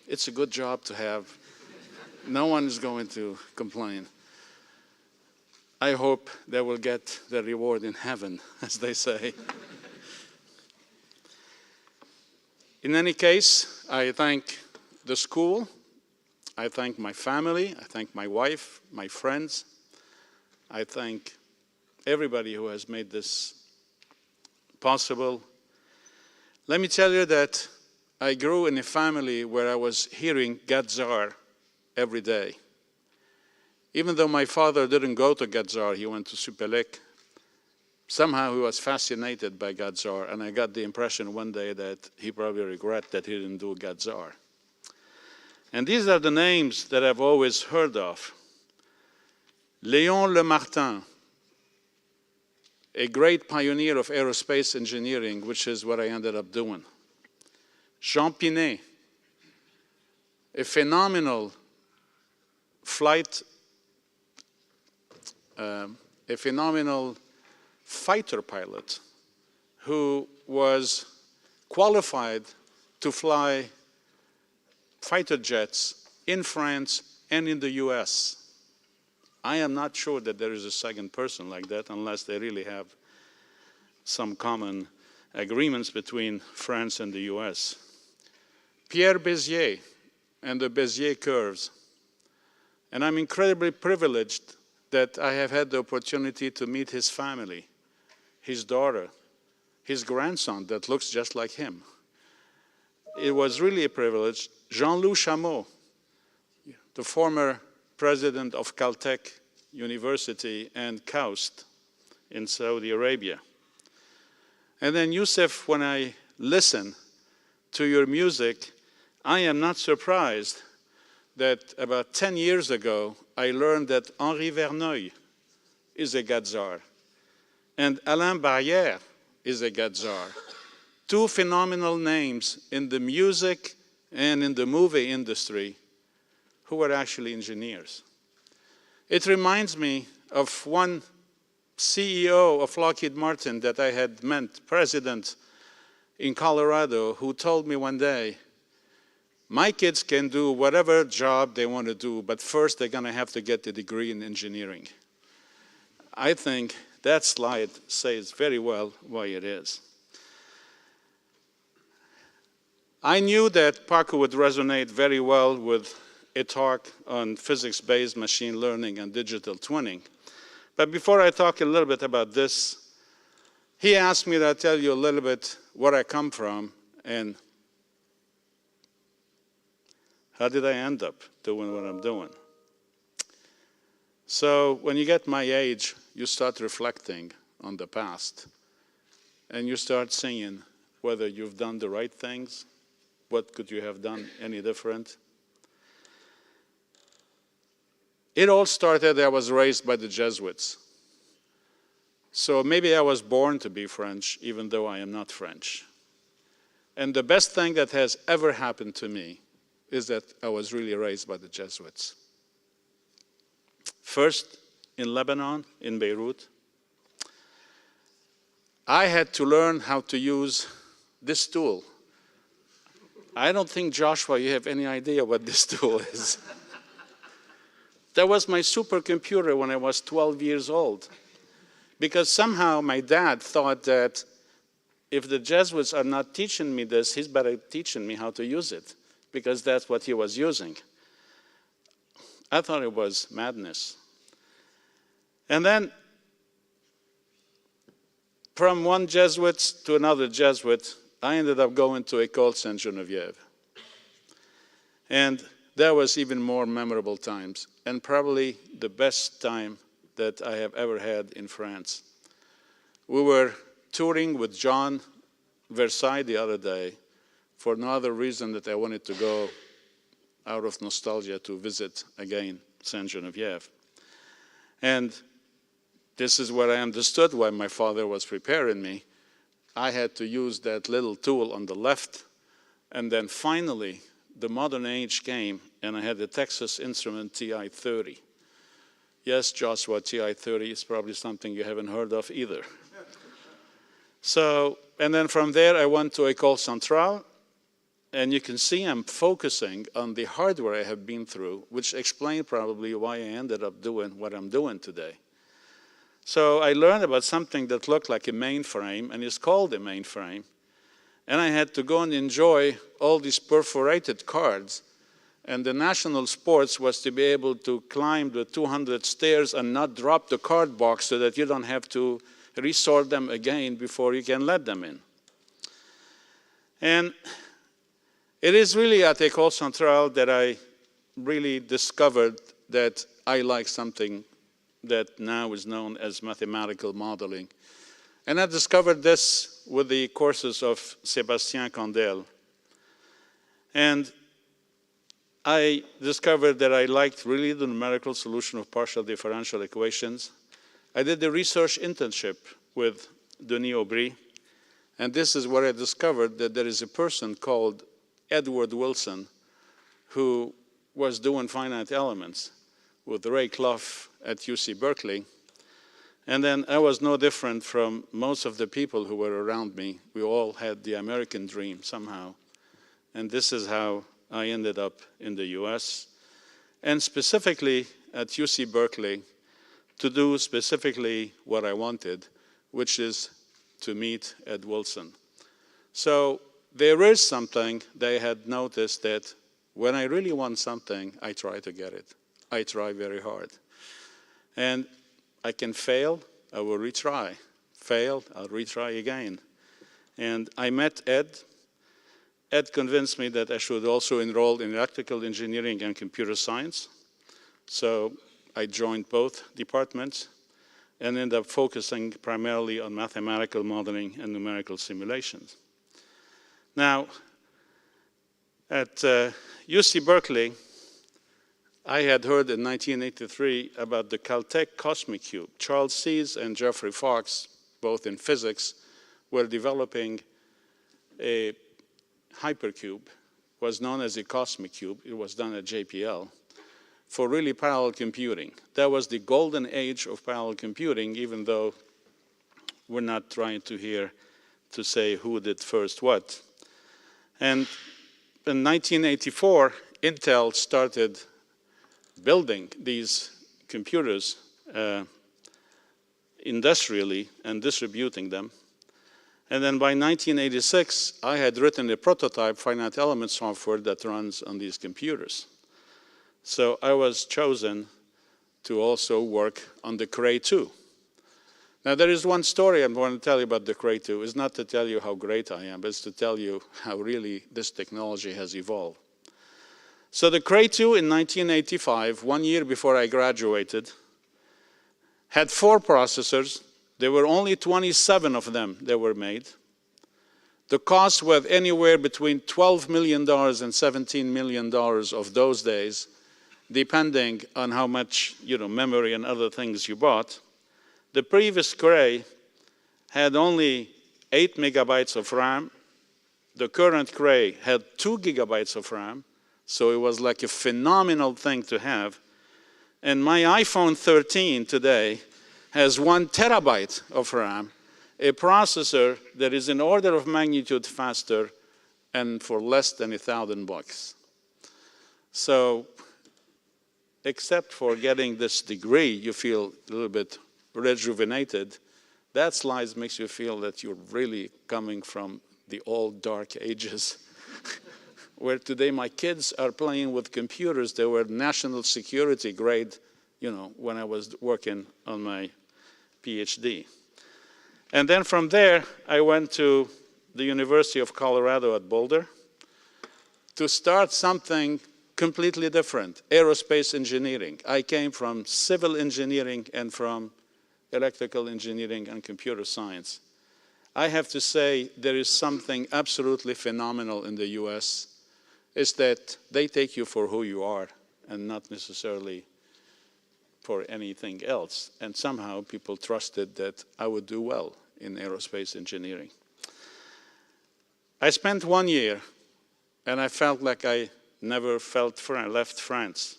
It's a good job to have. No one is going to complain. I hope they will get the reward in heaven, as they say. In any case, I thank the school, I thank my family, I thank my wife, my friends, I thank everybody who has made this possible. Let me tell you that I grew in a family where I was hearing Gadzar every day. Even though my father didn't go to Gadzar, he went to Supelec. Somehow he was fascinated by Gadzar, and I got the impression one day that he probably regret that he didn't do Gadzar. And these are the names that I've always heard of. Léon Lemartin, a great pioneer of aerospace engineering, which is what I ended up doing. Jean Pinet, a phenomenal fighter pilot who was qualified to fly fighter jets in France and in the US. I am not sure that there is a second person like that unless they really have some common agreements between France and the US. Pierre Bézier and the Bézier curves. And I'm incredibly privileged that I have had the opportunity to meet his family, his daughter, his grandson that looks just like him. It was really a privilege. Jean-Loup Chameau, the former president of Caltech University and KAUST in Saudi Arabia. And then Youssef, when I listen to your music, I am not surprised that about 10 years ago, I learned that Henri Verneuil is a Gadzar, and Alain Barrière is a Gadzar. Two phenomenal names in the music and in the movie industry who were actually engineers. It reminds me of one CEO of Lockheed Martin that I had met, president in Colorado, who told me one day, my kids can do whatever job they want to do, but first they're going to have to get a degree in engineering. I think that slide says very well why it is. I knew that Paco would resonate very well with a talk on physics-based machine learning and digital twinning. But before I talk a little bit about this, he asked me to tell you a little bit where I come from and how did I end up doing what I'm doing? So when you get my age, you start reflecting on the past. And you start seeing whether you've done the right things, what could you have done any different. It all started, I was raised by the Jesuits. So maybe I was born to be French, even though I am not French. And the best thing that has ever happened to me is that I was really raised by the Jesuits. First, in Lebanon, in Beirut, I had to learn how to use this tool. I don't think, Joshua, you have any idea what this tool is. That was my supercomputer when I was 12 years old. Because somehow my dad thought that if the Jesuits are not teaching me this, he's better teaching me how to use it, because that's what he was using. I thought it was madness. And then, from one Jesuit to another Jesuit, I ended up going to École Sainte-Geneviève. And that was even more memorable times, and probably the best time that I have ever had in France. We were touring with John Versailles the other day for no other reason that I wanted to go out of nostalgia to visit again Sainte-Geneviève. And this is what I understood why my father was preparing me. I had to use that little tool on the left, and then finally the modern age came, and I had the Texas Instrument TI-30. Yes, Joshua, TI-30 is probably something you haven't heard of either. So, and then from there I went to École Centrale, and you can see I'm focusing on the hardware I have been through, which explains probably why I ended up doing what I'm doing today. So I learned about something that looked like a mainframe, and is called a mainframe. And I had to go and enjoy all these perforated cards And the national sports was to be able to climb the 200 stairs and not drop the card box so that you don't have to resort them again before you can let them in. And it is really at École Centrale that I really discovered that I like something that now is known as mathematical modeling. And I discovered this with the courses of Sébastien Condel. And I discovered that I liked really the numerical solution of partial differential equations. I did the research internship with Denis Aubry, and this is where I discovered that there is a person called Edward Wilson who was doing finite elements with Ray Clough at UC Berkeley. And then I was no different from most of the people who were around me. We all had the American dream somehow. And this is how I ended up in the US, and specifically at UC Berkeley, to do specifically what I wanted, which is to meet Ed Wilson. So there is something they had noticed, that when I really want something, I try to get it. I try very hard. And I can fail, I will retry. Fail, I'll retry again. And I met Ed. Ed convinced me that I should also enroll in electrical engineering and computer science. So I joined both departments and ended up focusing primarily on mathematical modeling and numerical simulations. Now, at UC Berkeley, I had heard in 1983 about the Caltech Cosmic Cube. Charles Sees and Geoffrey Fox, both in physics, were developing a hypercube, was known as a cosmic cube. It was done at JPL for really parallel computing. That was the golden age of parallel computing, even though we're not trying to say who did first what. And in 1984, Intel started building these computers industrially and distributing them. And then by 1986, I had written a prototype finite element software that runs on these computers. So I was chosen to also work on the Cray 2. Now there is one story I'm going to tell you about the Cray 2. It's not to tell you how great I am, but it's to tell you how really this technology has evolved. So the Cray 2 in 1985, 1 year before I graduated, had 4 processors. There were only 27 of them that were made. The cost was anywhere between $12 million and $17 million of those days, depending on how much memory and other things you bought. The previous Cray had only 8 megabytes of RAM. The current Cray had 2 gigabytes of RAM, so it was like a phenomenal thing to have. And my iPhone 13 today has 1 terabyte of RAM, a processor that is an order of magnitude faster and for less than $1,000. So, except for getting this degree, you feel a little bit rejuvenated. That slide makes you feel that you're really coming from the old dark ages, where today my kids are playing with computers that were national security grade, when I was working on my PhD. And then from there, I went to the University of Colorado at Boulder to start something completely different, aerospace engineering. I came from civil engineering and from electrical engineering and computer science. I have to say there is something absolutely phenomenal in the US, is that they take you for who you are and not necessarily for anything else. And somehow people trusted that I would do well in aerospace engineering. I spent 1 year and I felt like I never left France.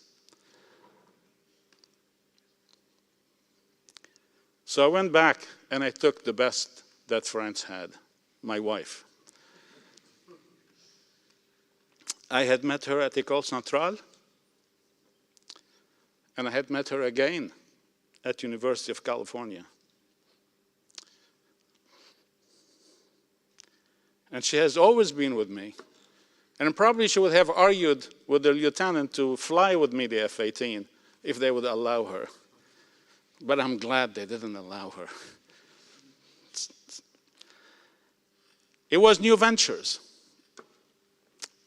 So I went back and I took the best that France had, my wife. I had met her at École Centrale, and I had met her again at University of California. And she has always been with me. And probably she would have argued with the lieutenant to fly with me the F-18 if they would allow her. But I'm glad they didn't allow her. It was new ventures.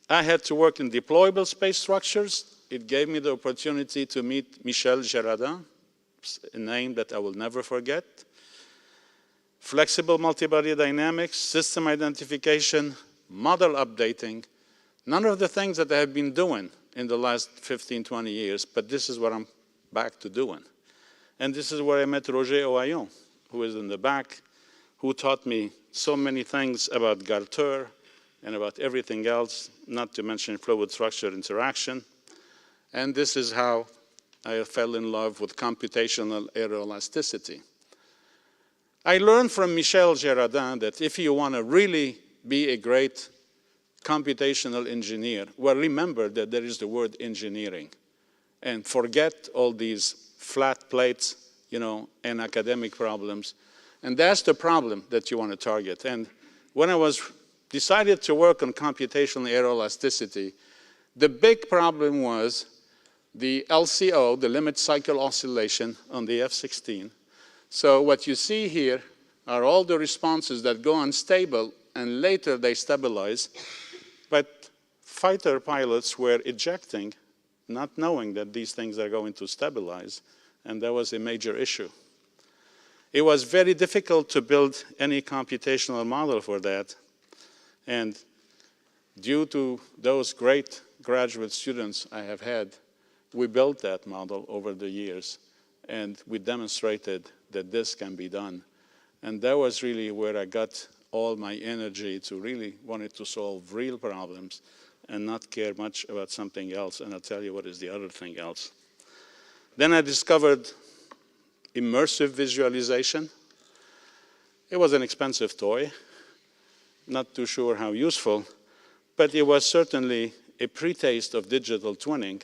I had to work in deployable space structures. It gave me the opportunity to meet Michel Girardin, a name that I will never forget. Flexible multibody dynamics, system identification, model updating, none of the things that I have been doing in the last 15, 20 years, but this is what I'm back to doing. And this is where I met Roger Ohayon, who is in the back, who taught me so many things about Garteur and about everything else, not to mention fluid structure interaction. And this is how I fell in love with computational aeroelasticity. I learned from Michel Girardin that if you want to really be a great computational engineer, well, remember that there is the word engineering. And forget all these flat plates, and academic problems. And that's the problem that you want to target. And when I was decided to work on computational aeroelasticity, the big problem was the LCO, the limit cycle oscillation on the F-16. So what you see here are all the responses that go unstable and later they stabilize. But fighter pilots were ejecting, not knowing that these things are going to stabilize, and that was a major issue. It was very difficult to build any computational model for that, and due to those great graduate students I have had, we built that model over the years, and we demonstrated that this can be done. And that was really where I got all my energy to really wanted to solve real problems and not care much about something else. And I'll tell you what is the other thing else. Then I discovered immersive visualization. It was an expensive toy, not too sure how useful, but it was certainly a pre-taste of digital twinning,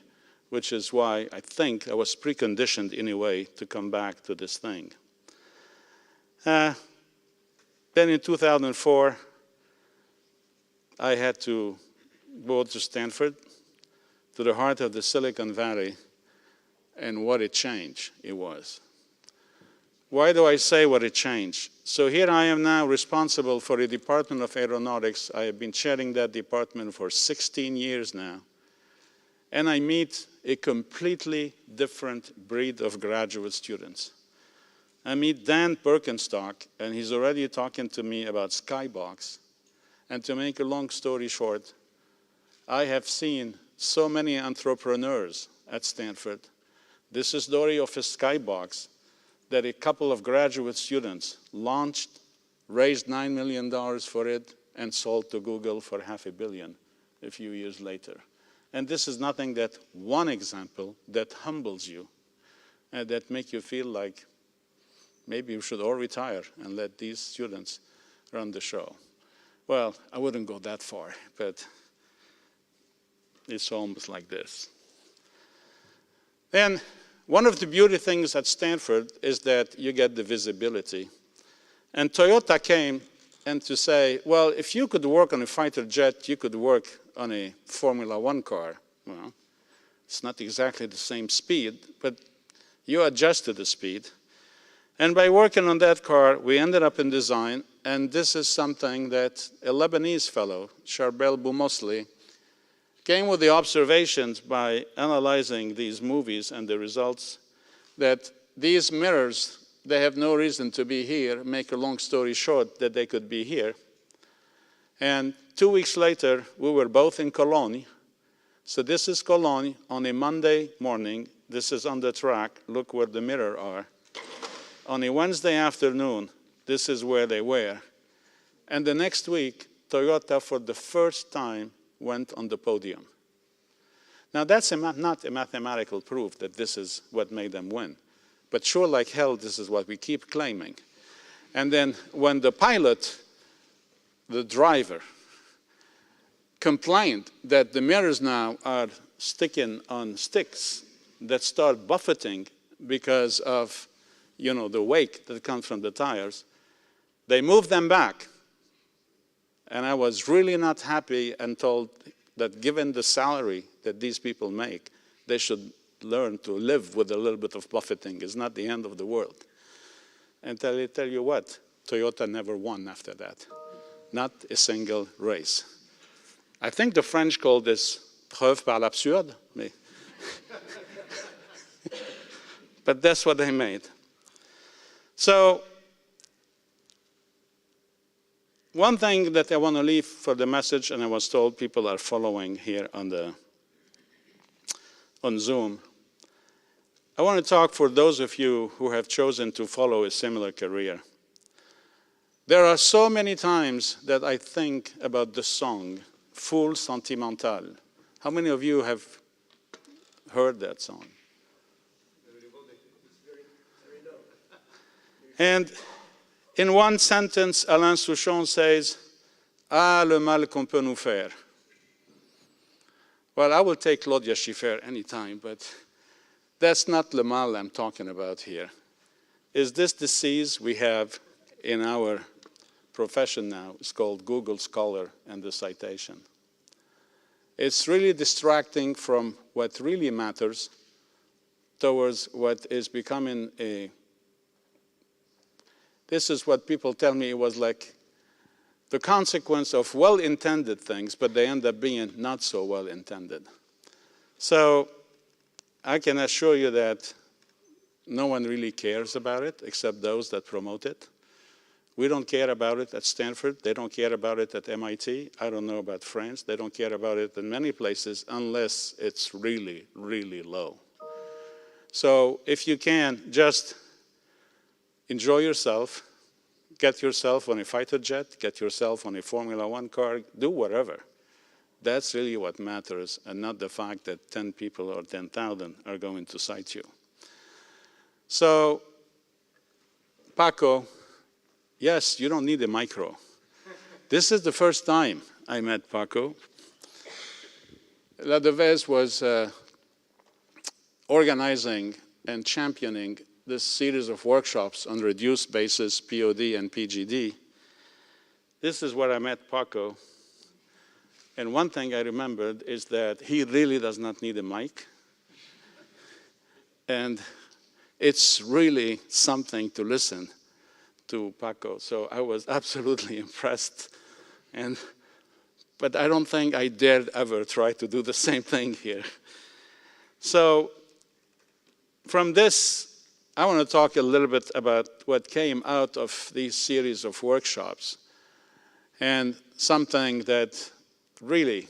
which is why I think I was preconditioned in a way to come back to this thing. Then in 2004, I had to go to Stanford, to the heart of the Silicon Valley, and what a change it was. Why do I say what a change? So here I am now responsible for the Department of Aeronautics. I have been chairing that department for 16 years now. And I meet a completely different breed of graduate students. I meet Dan Birkenstock, and he's already talking to me about Skybox. And to make a long story short, I have seen so many entrepreneurs at Stanford. This is the story of a Skybox that a couple of graduate students launched, raised $9 million for it, and sold to Google for $500 million a few years later. And this is nothing that one example that humbles you and that make you feel like maybe we should all retire and let these students run the show. Well, I wouldn't go that far, but it's almost like this. Then one of the beauty things at Stanford is that you get the visibility. And Toyota came and to say, well, if you could work on a fighter jet, you could work on a Formula One car. Well, it's not exactly the same speed, but you adjust to the speed. And by working on that car, we ended up in design, and this is something that a Lebanese fellow, CHARBEL Boumosli, came with the observations by analyzing these movies and the results that these mirrors, they have no reason to be here, make a long story short, that they could be here. And 2 weeks later, we were both in Cologne. So this is Cologne on a Monday morning. This is on the track. Look where the mirrors are. On a Wednesday afternoon, this is where they were. And the next week, Toyota, for the first time, went on the podium. Now, that's not a mathematical proof that this is what made them win. But sure like hell, this is what we keep claiming. And then when the pilot, the driver, complained that the mirrors now are sticking on sticks that start buffeting because of the wake that comes from the tires, they moved them back. And I was really not happy and told, that given the salary that these people make, they should learn to live with a little bit of buffeting. It's not the end of the world. And tell you what, Toyota never won after that. Not a single race. I think the French call this preuve par l'absurde, but that's what they made. So, one thing that I want to leave for the message, and I was told people are following here on Zoom. I want to talk for those of you who have chosen to follow a similar career. There are so many times that I think about the song, Foule Sentimentale. How many of you have heard that song? And in one sentence, Alain Souchon says, "Ah, le mal qu'on peut nous faire." Well, I will take Claudia Schiffer any time, but that's not le mal I'm talking about here. Is this disease we have in our profession now? It's called Google Scholar and the citation. It's really distracting from what really matters towards what is becoming a... This is what people tell me it was like the consequence of well-intended things, but they end up being not so well-intended. So I can assure you that no one really cares about it except those that promote it. We don't care about it at Stanford. They don't care about it at MIT. I don't know about France. They don't care about it in many places unless it's really, really low. So if you can, just enjoy yourself, get yourself on a fighter jet, get yourself on a Formula One car, do whatever. That's really what matters, and not the fact that 10 people or 10,000 are going to cite you. So, Paco, yes, you don't need a micro. This is the first time I met Paco. La Devez was organizing and championing this series of workshops on reduced basis, POD and PGD. This is where I met Paco. And one thing I remembered is that he really does not need a mic. And it's really something to listen to Paco. So I was absolutely impressed. But I don't think I dared ever try to do the same thing here. So from this, I want to talk a little bit about what came out of these series of workshops. And something that really,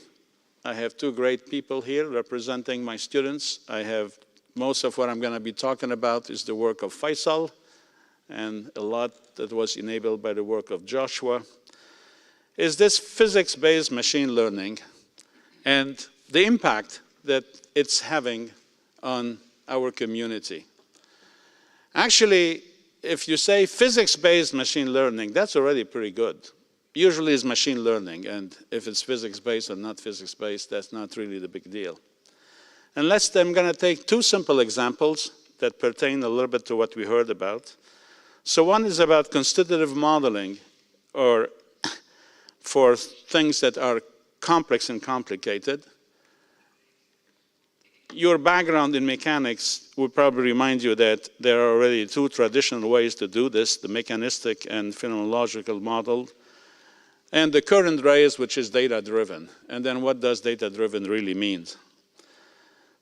I have two great people here representing my students. I have most of what I'm going to be talking about is the work of Faisal, and a lot that was enabled by the work of Joshua, is this physics-based machine learning and the impact that it's having on our community. Actually, if you say physics-based machine learning, that's already pretty good. Usually it's machine learning, and if it's physics-based or not physics-based, that's not really the big deal. And I'm going to take two simple examples that pertain a little bit to what we heard about. So one is about constitutive modeling, or for things that are complex and complicated. Your background in mechanics would probably remind you that there are already two traditional ways to do this, the mechanistic and phenomenological model, and the current race, which is data-driven. And then what does data-driven really mean?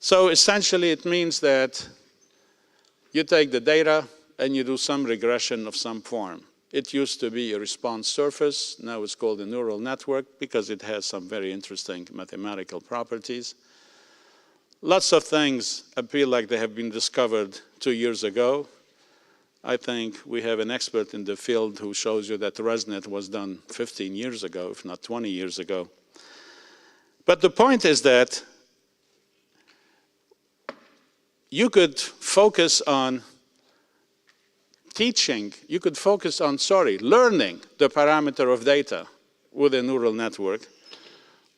So essentially it means that you take the data and you do some regression of some form. It used to be a response surface. Now it's called a neural network because it has some very interesting mathematical properties. Lots of things appear like they have been discovered 2 years ago. I think we have an expert in the field who shows you that ResNet was done 15 years ago, if not 20 years ago. But the point is that you could focus on teaching, you could focus on, learning the parameter of data with a neural network.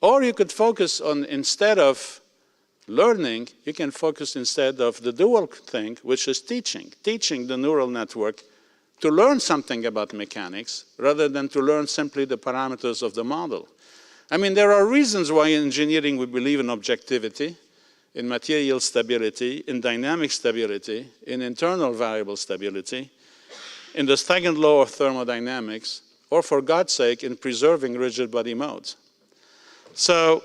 Or you could focus on, instead of learning, you can focus instead of the dual thing, which is teaching the neural network to learn something about mechanics rather than to learn simply the parameters of the model. I mean, there are reasons why in engineering we believe in objectivity, in material stability, in dynamic stability, in internal variable stability, in the second law of thermodynamics, or for God's sake, in preserving rigid body modes. So,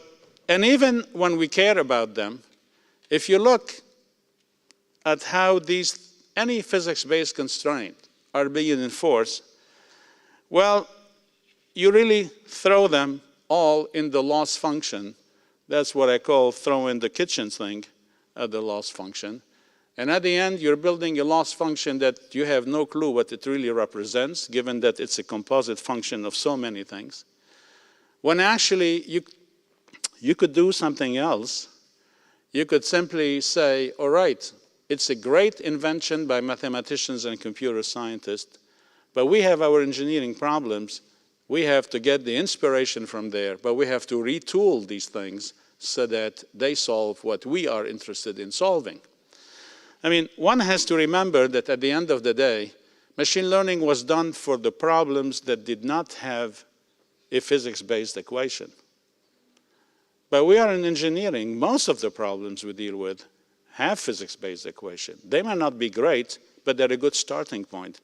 and even when we care about them, if you look at how any physics-based constraint are being enforced, well, you really throw them all in the loss function. That's what I call throw in the kitchen thing at the loss function. And at the end, you're building a loss function that you have no clue what it really represents, given that it's a composite function of so many things. When actually you could do something else. You could simply say, all right, it's a great invention by mathematicians and computer scientists, but we have our engineering problems. We have to get the inspiration from there, but we have to retool these things so that they solve what we are interested in solving. I mean, one has to remember that at the end of the day, machine learning was done for the problems that did not have a physics-based equation. But we are in engineering. Most of the problems we deal with have physics-based equation. They may not be great, but they're a good starting point.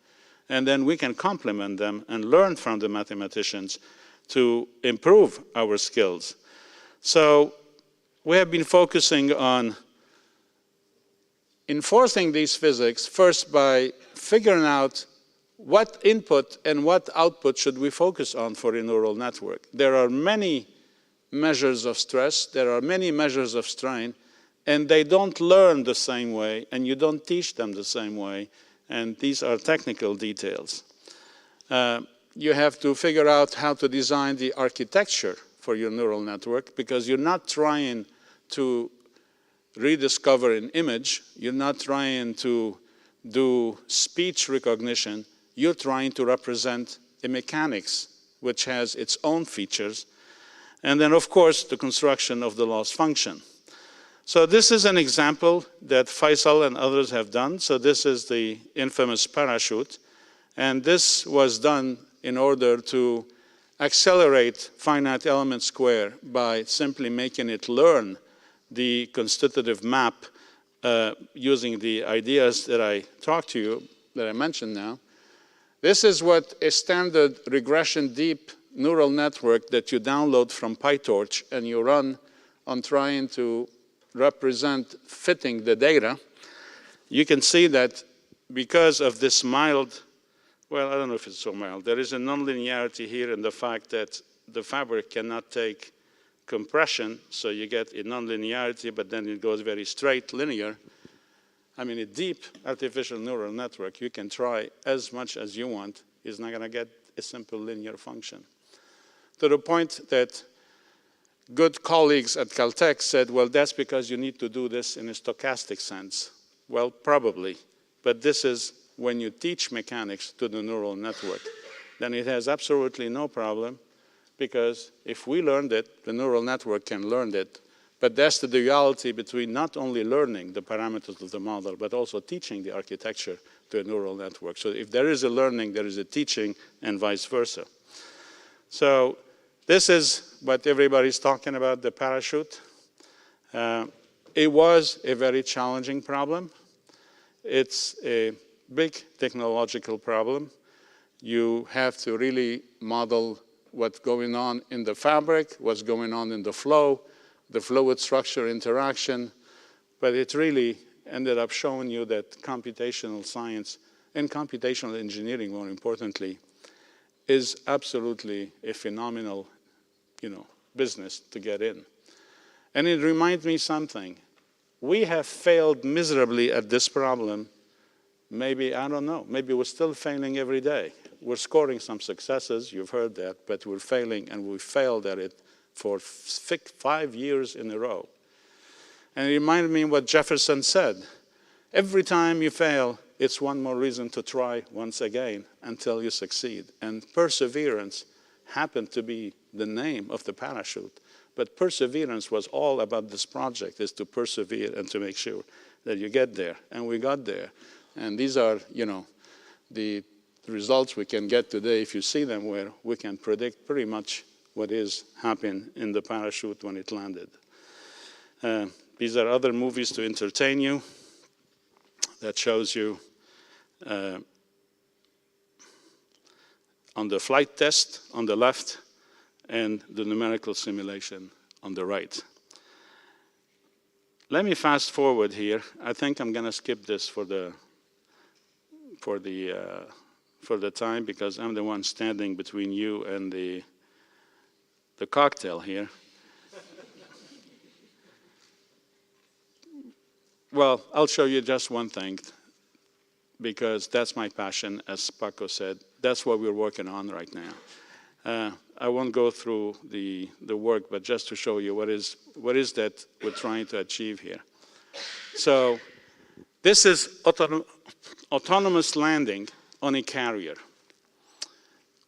And then we can complement them and learn from the mathematicians to improve our skills. So we have been focusing on enforcing these physics first by figuring out what input and what output should we focus on for a neural network. There are many measures of stress, there are many measures of strain, and they don't learn the same way, and you don't teach them the same way, and these are technical details. You have to figure out how to design the architecture for your neural network, because you're not trying to rediscover an image, you're not trying to do speech recognition, you're trying to represent a mechanics which has its own features. And then, of course, the construction of the loss function. So this is an example that Faisal and others have done. So this is the infamous parachute. And this was done in order to accelerate finite element square by simply making it learn the constitutive map using the ideas that I talked to you, that I mentioned now. This is what a standard regression deep neural network that you download from PyTorch and you run on trying to represent fitting the data. You can see that because of this mild, well, I don't know if it's so mild, there is a nonlinearity here in the fact that the fabric cannot take compression, so you get a nonlinearity, but then it goes very straight, linear. I mean, a deep artificial neural network, you can try as much as you want, is not going to get a simple linear function. To the point that good colleagues at Caltech said, well, that's because you need to do this in a stochastic sense. Well, probably, but this is when you teach mechanics to the neural network, then it has absolutely no problem, because if we learned it, the neural network can learn it. But that's the duality between not only learning the parameters of the model, but also teaching the architecture to a neural network. So if there is a learning, there is a teaching, and vice versa. So this is what everybody's talking about, the parachute. It was a very challenging problem. It's a big technological problem. You have to really model what's going on in the fabric, what's going on in the fluid structure interaction, but it really ended up showing you that computational science and computational engineering, more importantly, is absolutely a phenomenal, business to get in. And it reminds me something. We have failed miserably at this problem. Maybe, I don't know, maybe we're still failing every day. We're scoring some successes, you've heard that, but we're failing, and we failed at it for 5 years in a row. And it reminded me of what Jefferson said. Every time you fail, it's one more reason to try once again until you succeed. And perseverance happened to be the name of the parachute. But perseverance was all about this project, is to persevere and to make sure that you get there. And we got there. And these are, the results we can get today, if you see them, where we can predict pretty much what is happening in the parachute when it landed. These are other movies to entertain you that shows you on the flight test on the left and the numerical simulation on the right. Let me fast forward here. I think I'm going to skip this for the time, because I'm the one standing between you and the cocktail here. Well, I'll show you just one thing, because that's my passion, as Paco said. That's what we're working on right now. I won't go through the work, but just to show you what is that we're trying to achieve here. So this is autonomous landing on a carrier.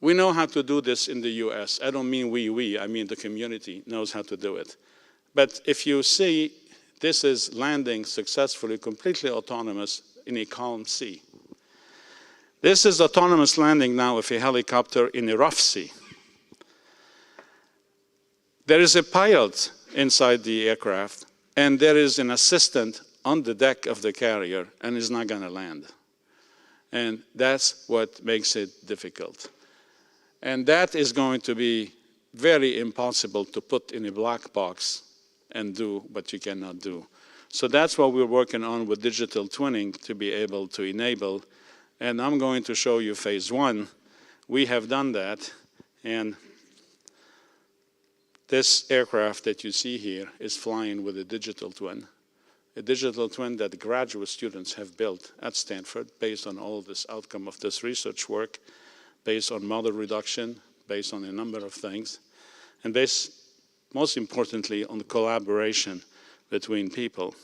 We know how to do this in the US. I don't mean we, I mean the community knows how to do it. But if you see, this is landing successfully, completely autonomous in a calm sea. This is autonomous landing now of a helicopter in a rough sea. There is a pilot inside the aircraft, and there is an assistant on the deck of the carrier, and is not going to land. And that's what makes it difficult. And that is going to be very impossible to put in a black box and do what you cannot do. So that's what we're working on with digital twinning to be able to enable. And I'm going to show you phase one. We have done that. And this aircraft that you see here is flying with a digital twin that graduate students have built at Stanford based on all this outcome of this research work, based on model reduction, based on a number of things, and based, most importantly, on the collaboration between people.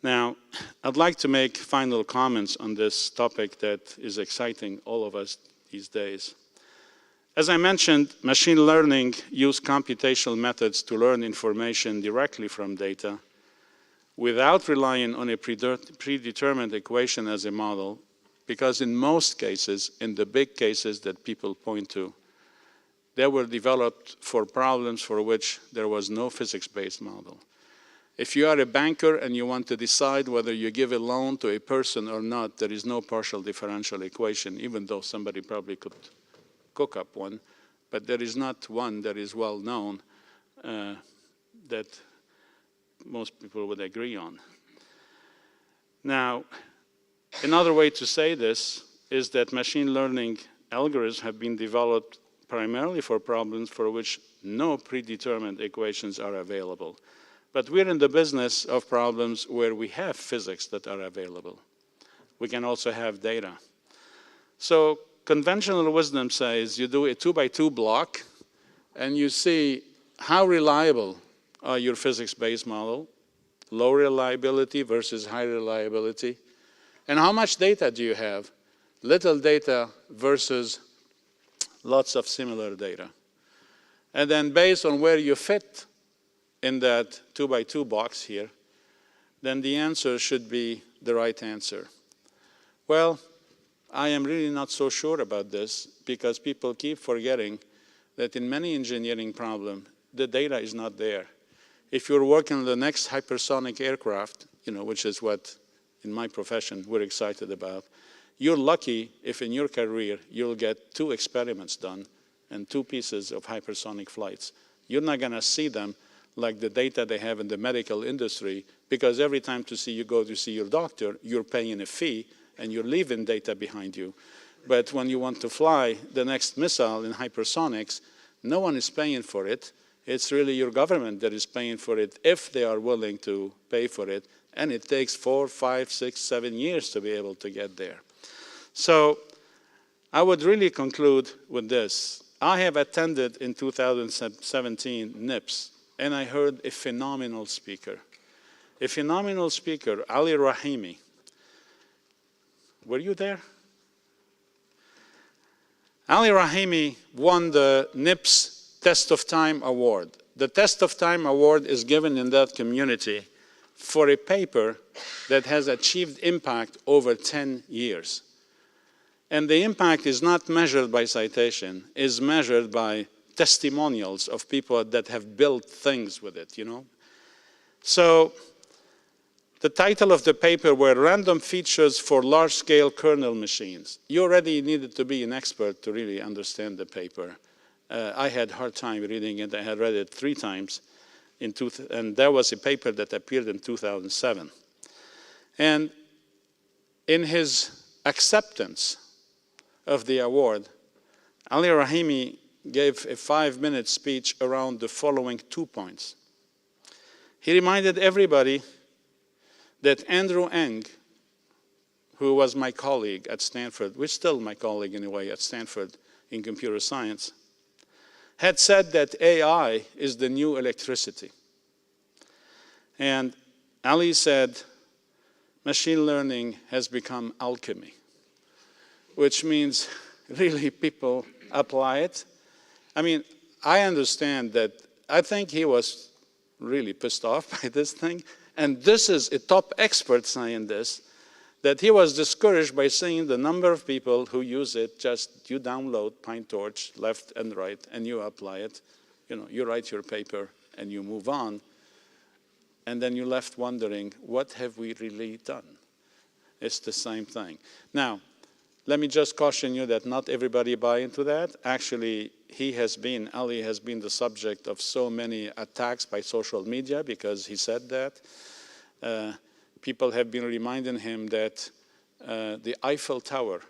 Now, I'd like to make final comments on this topic that is exciting all of us these days. As I mentioned, machine learning uses computational methods to learn information directly from data without relying on a predetermined equation as a model, because in most cases, in the big cases that people point to, they were developed for problems for which there was no physics-based model. If you are a banker and you want to decide whether you give a loan to a person or not, there is no partial differential equation, even though somebody probably could cook up one, but there is not one that is well known that most people would agree on. Now, another way to say this is that machine learning algorithms have been developed primarily for problems for which no predetermined equations are available. But we're in the business of problems where we have physics that are available. We can also have data. So conventional wisdom says you do a 2x2 block and you see how reliable are your physics-based model, low reliability versus high reliability, and how much data do you have? Little data versus lots of similar data. And then based on where you fit in that 2x2 box here, then the answer should be the right answer. Well, I am really not so sure about this, because people keep forgetting that in many engineering problems, the data is not there. If you're working on the next hypersonic aircraft, which is what in my profession we're excited about, you're lucky if in your career you'll get 2 experiments done and 2 pieces of hypersonic flights. You're not going to see them like the data they have in the medical industry, because every time you go to see your doctor, you're paying a fee and you're leaving data behind you. But when you want to fly the next missile in hypersonics, no one is paying for it. It's really your government that is paying for it, if they are willing to pay for it. And it takes 4, 5, 6, 7 years to be able to get there. So I would really conclude with this. I have attended in 2017 NIPS, and I heard a phenomenal speaker. Ali Rahimi. Were you there? Ali Rahimi won the NIPS Test of Time Award. The Test of Time Award is given in that community for a paper that has achieved impact over 10 years. And the impact is not measured by citation, is measured by testimonials of people that have built things with it, you know. So the title of the paper were Random Features for Large-Scale Kernel Machines. You already needed to be an expert to really understand the paper. I had a hard time reading it. I had read it 3 times, and there was a paper that appeared in 2007. And in his acceptance of the award, Ali Rahimi gave a 5-minute speech around the following 2 points. He reminded everybody that Andrew Ng, who was my colleague at Stanford, which is still my colleague in a way at Stanford in computer science, had said that AI is the new electricity. And Ali said, machine learning has become alchemy, which means really people apply it. I mean, I understand that. I think he was really pissed off by this thing. And this is a top expert saying this, that he was discouraged by seeing the number of people who use it. Just you download PyTorch left and right, and you apply it. You know, you write your paper, and you move on. And then you're left wondering, what have we really done? It's the same thing. Now, let me just caution you that not everybody buy into that. Actually, Ali has been the subject of so many attacks by social media because he said that. People have been reminding him that the Eiffel Tower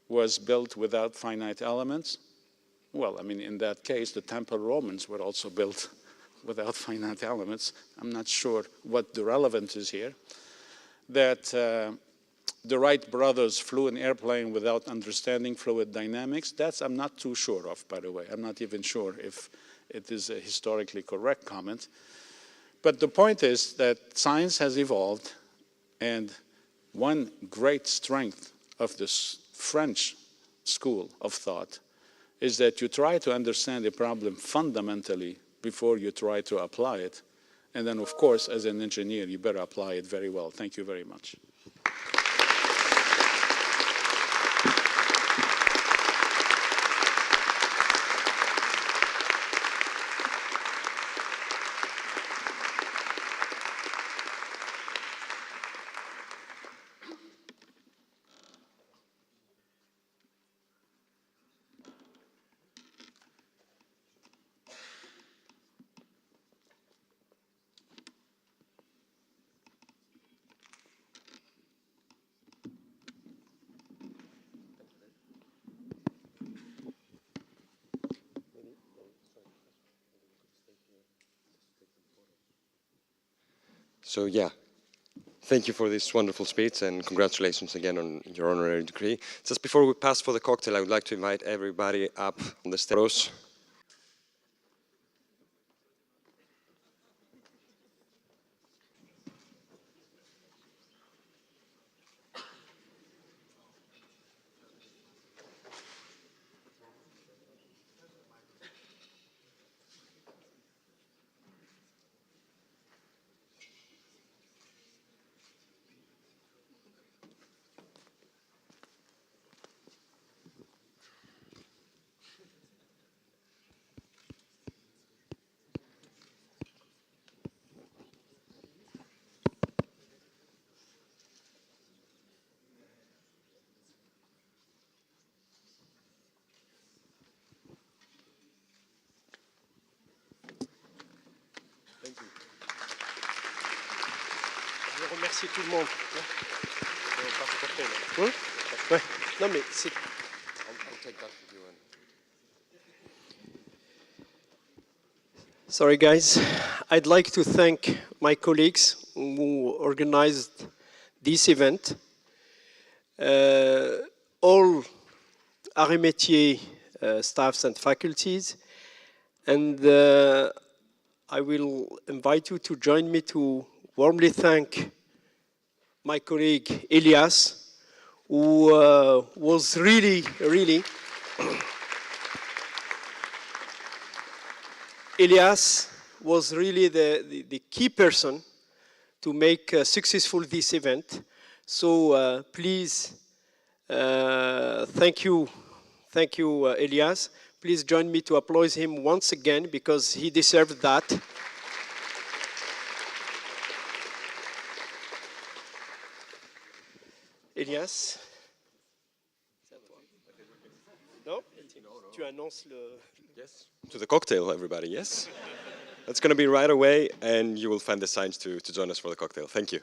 was built without finite elements. Well, I mean, in that case, the Temple Romans were also built without finite elements. I'm not sure what the relevance is here. That the Wright brothers flew an airplane without understanding fluid dynamics. I'm not too sure of, by the way. I'm not even sure if it is a historically correct comment. But the point is that science has evolved, and one great strength of this French school of thought is that you try to understand a problem fundamentally before you try to apply it. And then, of course, as an engineer, you better apply it very well. Thank you very much. So yeah, thank you for this wonderful speech and congratulations again on your honorary degree. Just before we pass for the cocktail, I would like to invite everybody up on the stage. Je remercie tout le monde. Oui? Ouais. Non, mais c'est... Sorry, guys. I'd like to thank my colleagues who organized this event. All Métiers staffs and faculties. And I will invite you to join me to warmly thank my colleague Elias, who was really Elias was really the key person to make successful this event. So please, thank you, Elias. Please join me to applaud him once again because he deserved that. Elias? Non? Tu annonces le... Yes. To the cocktail, everybody, yes? That's going to be right away, and you will find the signs to join us for the cocktail. Thank you.